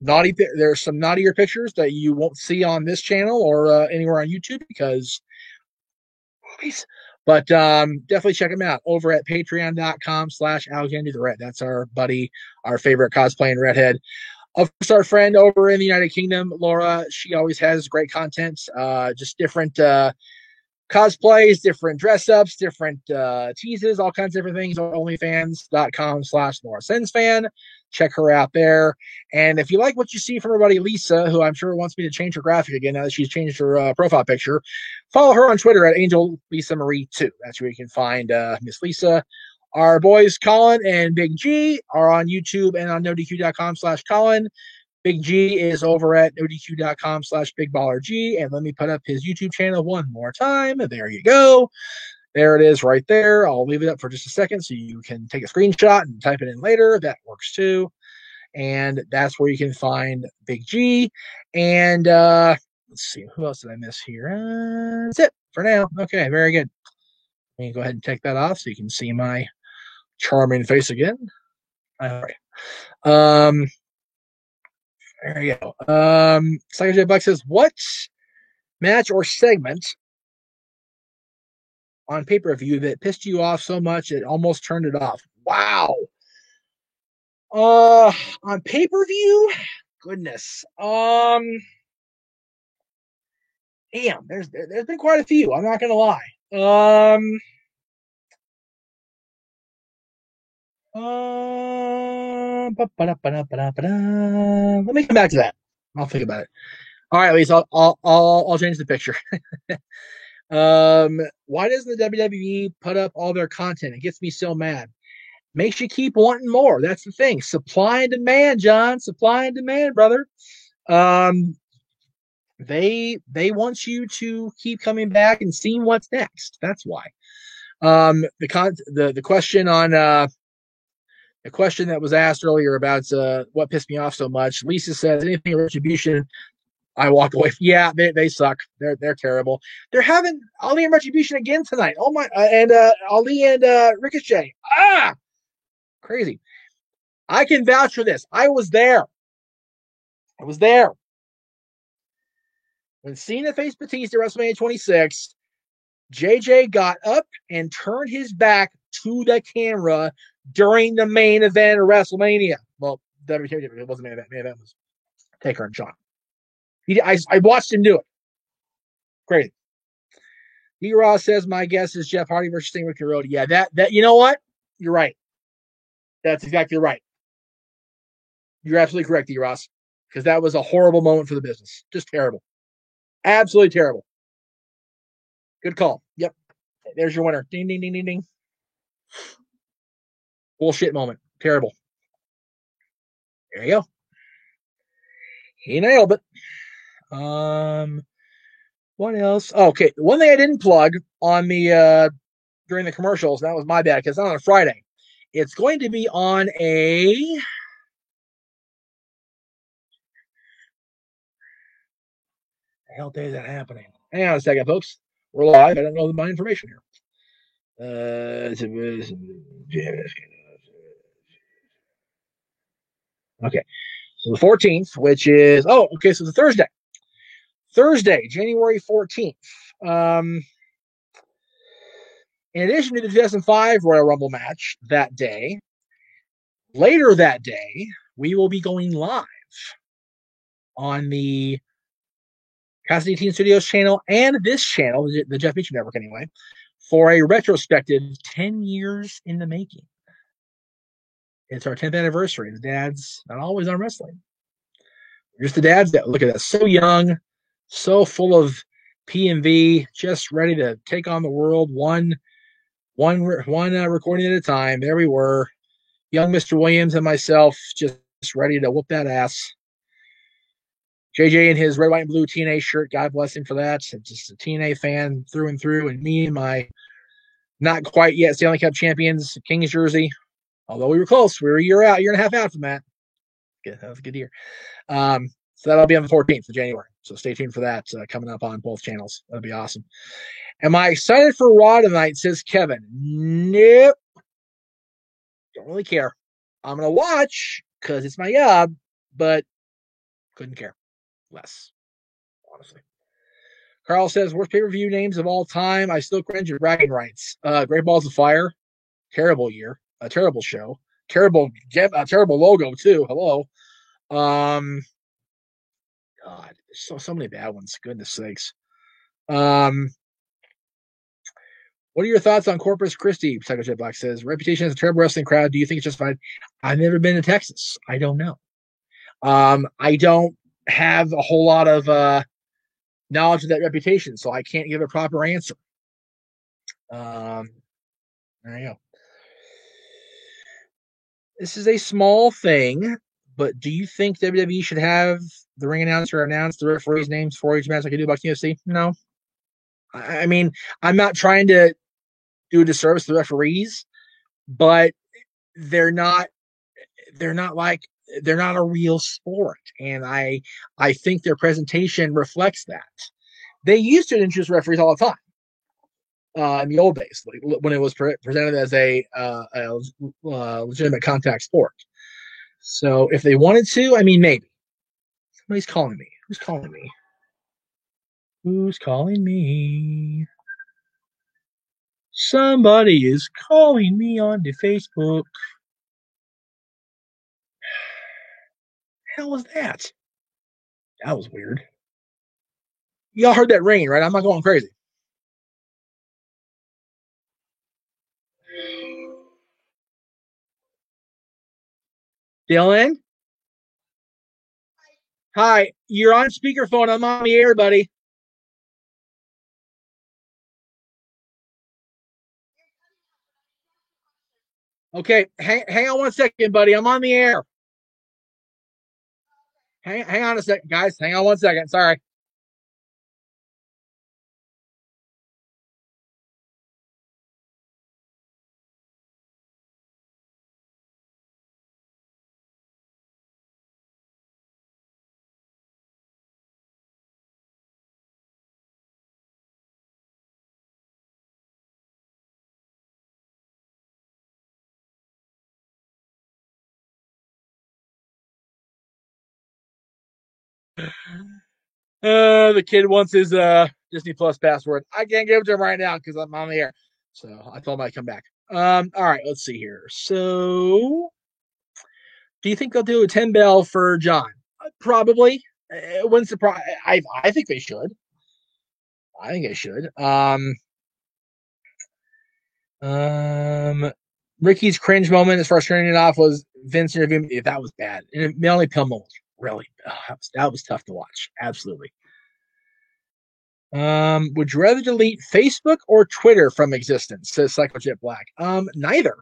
there's some naughtier pictures that you won't see on this channel or anywhere on YouTube because movies. But definitely check them out over at patreon.com/Alexander the Red. That's our buddy, our favorite cosplaying redhead. Of course, our friend over in the United Kingdom, Laura, she always has great content, just different cosplays, different dress ups, different teases, all kinds of different things. OnlyFans.com/Laura Check her out there. And if you like what you see from her buddy Lisa, who I'm sure wants me to change her graphic again now that she's changed her profile picture, follow her on Twitter at Angel Lisa Marie 2. That's where you can find Miss Lisa. Our boys Colin and Big G are on YouTube and on NoDQ.com/Colin. Big G is over at odq.com/BigBallerG. And let me put up his YouTube channel one more time. There you go. There it is right there. I'll leave it up for just a second so you can take a screenshot and type it in later. That works too. And that's where you can find Big G. And let's see, who else did I miss here? That's it for now. Okay, very good. Let me go ahead and take that off so you can see my charming face again. All right. There you go. Psycho J Buck says, what match or segment on pay-per-view that pissed you off so much it almost turned it off? Wow. On pay-per-view? Goodness. Damn, there's been quite a few. I'm not gonna lie. Let me come back to that. I'll think about it. All right, Lisa, I'll change the picture. Why doesn't the WWE put up all their content? It gets me so mad. Makes you keep wanting more. That's the thing. Supply and demand, John. Supply and demand, brother. They want you to keep coming back and seeing what's next. That's why. The question on the question that was asked earlier about what pissed me off so much. Lisa says anything Retribution, I walk away. Yeah, they suck. They're terrible. They're having Ali and Retribution again tonight. Oh my! And Ali and Ricochet. Crazy. I can vouch for this. I was there. When Cena faced Batista at WrestleMania 26, JJ got up and turned his back to the camera during the main event of WrestleMania. Well, it wasn't main event. Main event was Taker and Shawn. I watched him do it. Crazy. D. Ross says, my guess is Jeff Hardy versus Sting with Ricky. Yeah, that you know what? You're right. That's exactly right. You're absolutely correct, D. Ross, because that was a horrible moment for the business. Just terrible. Absolutely terrible. Good call. Yep. There's your winner. Ding, ding, ding, ding, ding. Bullshit moment. Terrible. There you go. He nailed it. What else? Oh, okay, one thing I didn't plug on the during the commercials, that was my bad because it's not on a Friday. It's going to be on a. The hell day is that happening? Hang on a second, folks. We're live. I don't know my information here. Okay, so the 14th, which is okay, so it's a Thursday. Thursday, January 14th. In addition to the 2005 Royal Rumble match that day, later that day, we will be going live on the Cassidy Teen Studios channel and this channel, the Jeff Beecham Network anyway, for a retrospective 10 years in the making. It's our 10th anniversary. The dads not always on wrestling. Just the dads that look at us so young, so full of P&V, just ready to take on the world one recording at a time. There we were, young Mr. Williams and myself, just ready to whoop that ass. JJ in his red, white, and blue TNA shirt. God bless him for that. Just a TNA fan through and through. And me in my not quite yet Stanley Cup champions Kings jersey. Although we were close. We were a year and a half out from that. Good. That was a good year. So that'll be on the 14th of January. So stay tuned for that coming up on both channels. That'll be awesome. Am I excited for Raw tonight, says Kevin. Nope. Don't really care. I'm going to watch because it's my job, but couldn't care less, honestly. Carl says, worst pay-per-view names of all time. I still cringe at bragging rights. Great Balls of Fire. Terrible year. A terrible show. Terrible logo, too. Hello. God, there's so many bad ones. Goodness sakes. What are your thoughts on Corpus Christi? Psycho Jet Black says, reputation as a terrible wrestling crowd. Do you think it's justified? I've never been to Texas. I don't know. I don't have a whole lot of knowledge of that reputation, so I can't give a proper answer. There you go. This is a small thing, but do you think WWE should have the ring announcer announce the referees' names for each match like I do about UFC? No. I mean, I'm not trying to do a disservice to the referees, but they're not a real sport, and I think their presentation reflects that. They used to introduce referees all the time in the old days, like when it was presented as a legitimate contact sport. So if they wanted to, I mean, maybe. Somebody's calling me. Who's calling me? Who's calling me? Somebody is calling me on the Facebook. The hell was that? That was weird. Y'all heard that ringing, right? I'm not going crazy. Dylan? Hi, you're on speakerphone. I'm on the air, buddy. Okay, hang on 1 second, buddy. I'm on the air. Hang on a second, guys. Hang on 1 second. Sorry. The kid wants his Disney Plus password. I can't give it to him right now because I'm on the air. So I told him I'd come back. All right, let's see here. So, do you think they'll do a 10 bell for John? Probably. It wouldn't surprise. I think they should. I think they should. Ricky's cringe moment as far as turning it off was Vince interviewing. If that was bad, and Melanie Pillman was really that was tough to watch. Absolutely. Would you rather delete Facebook or Twitter from existence? Says Psycho Jet Black. Neither.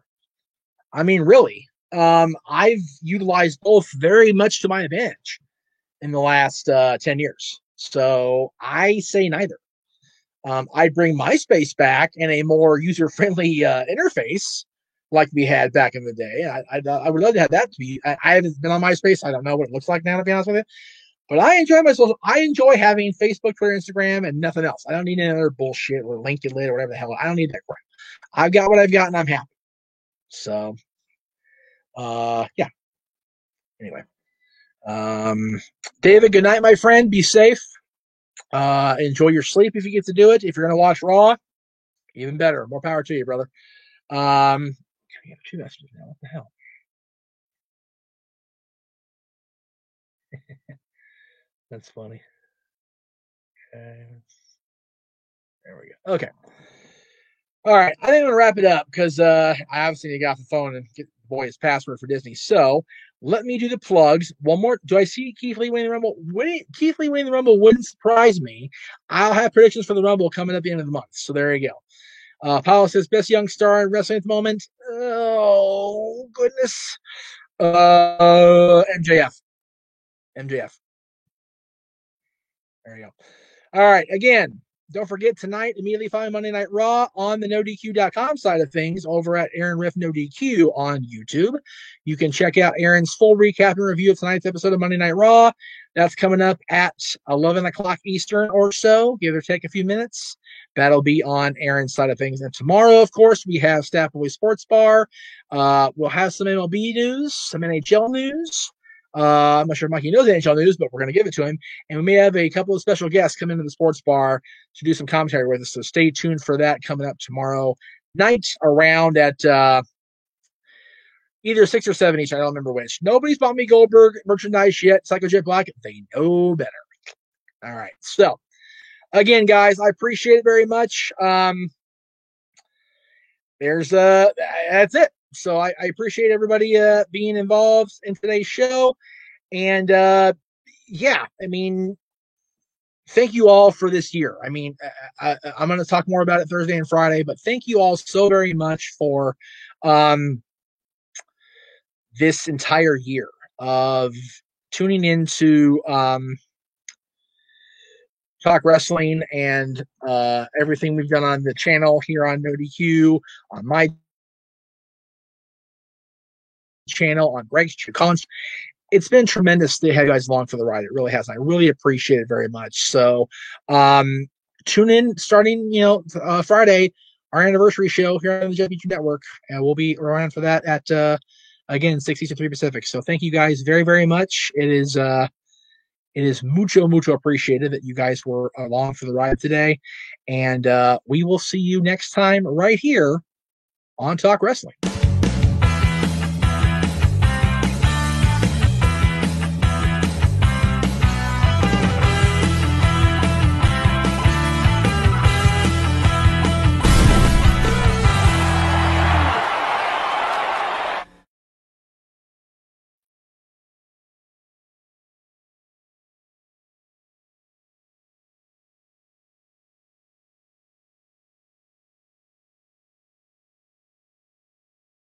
I mean, really. I've utilized both very much to my advantage in the last 10 years. So I say neither. I'd bring MySpace back in a more user-friendly interface like we had back in the day. I would love to have that to be. I haven't been on MySpace. I don't know what it looks like now, to be honest with you. But I enjoy my social. I enjoy having Facebook, Twitter, Instagram, and nothing else. I don't need any other bullshit or LinkedIn or whatever the hell. I don't need that crap. I've got what I've got, and I'm happy. So, yeah. Anyway, David, good night, my friend. Be safe. Enjoy your sleep if you get to do it. If you're going to watch Raw, even better. More power to you, brother. We have 2 messages now. What the hell? That's funny. Okay. There we go. Okay. All right. I think I'm going to wrap it up because I obviously need to get off the phone and get the boy his password for Disney. So let me do the plugs. One more. Do I see Keith Lee winning the Rumble? Keith Lee winning the Rumble wouldn't surprise me. I'll have predictions for the Rumble coming at the end of the month. So there you go. Paolo says, best young star in wrestling at the moment. Oh, goodness. MJF. There you go. All right. Again, don't forget tonight, immediately following Monday Night Raw on the NoDQ.com side of things over at Aaron Riff No DQ on YouTube. You can check out Aaron's full recap and review of tonight's episode of Monday Night Raw. That's coming up at 11 o'clock Eastern or so, give or take a few minutes. That'll be on Aaron's side of things. And tomorrow, of course, we have Staff Boy Sports Bar. We'll have some MLB news, some NHL news. I'm not sure if Mikey knows NHL news, but we're going to give it to him. And we may have a couple of special guests come into the sports bar to do some commentary with us. So stay tuned for that coming up tomorrow night around at either 6 or 7 each. I don't remember which. Nobody's bought me Goldberg merchandise yet. Psycho Jet Black, they know better. All right. So, again, guys, I appreciate it very much. That's it. So I appreciate everybody being involved in today's show. And, yeah, I mean, thank you all for this year. I mean, I'm going to talk more about it Thursday and Friday, but thank you all so very much for this entire year of tuning into Talk Wrestling and everything we've done on the channel here on NoDQ, on my channel, on Greg's channel. It's been tremendous to have you guys along for the ride. It really has. I really appreciate it very much. So tune in starting, Friday, our anniversary show here on the JPG Network. And we'll be around for that at, again, 6 Eastern, 3 Pacific. So thank you guys very, very much. It is mucho, mucho appreciated that you guys were along for the ride today. And we will see you next time right here on Talk Wrestling.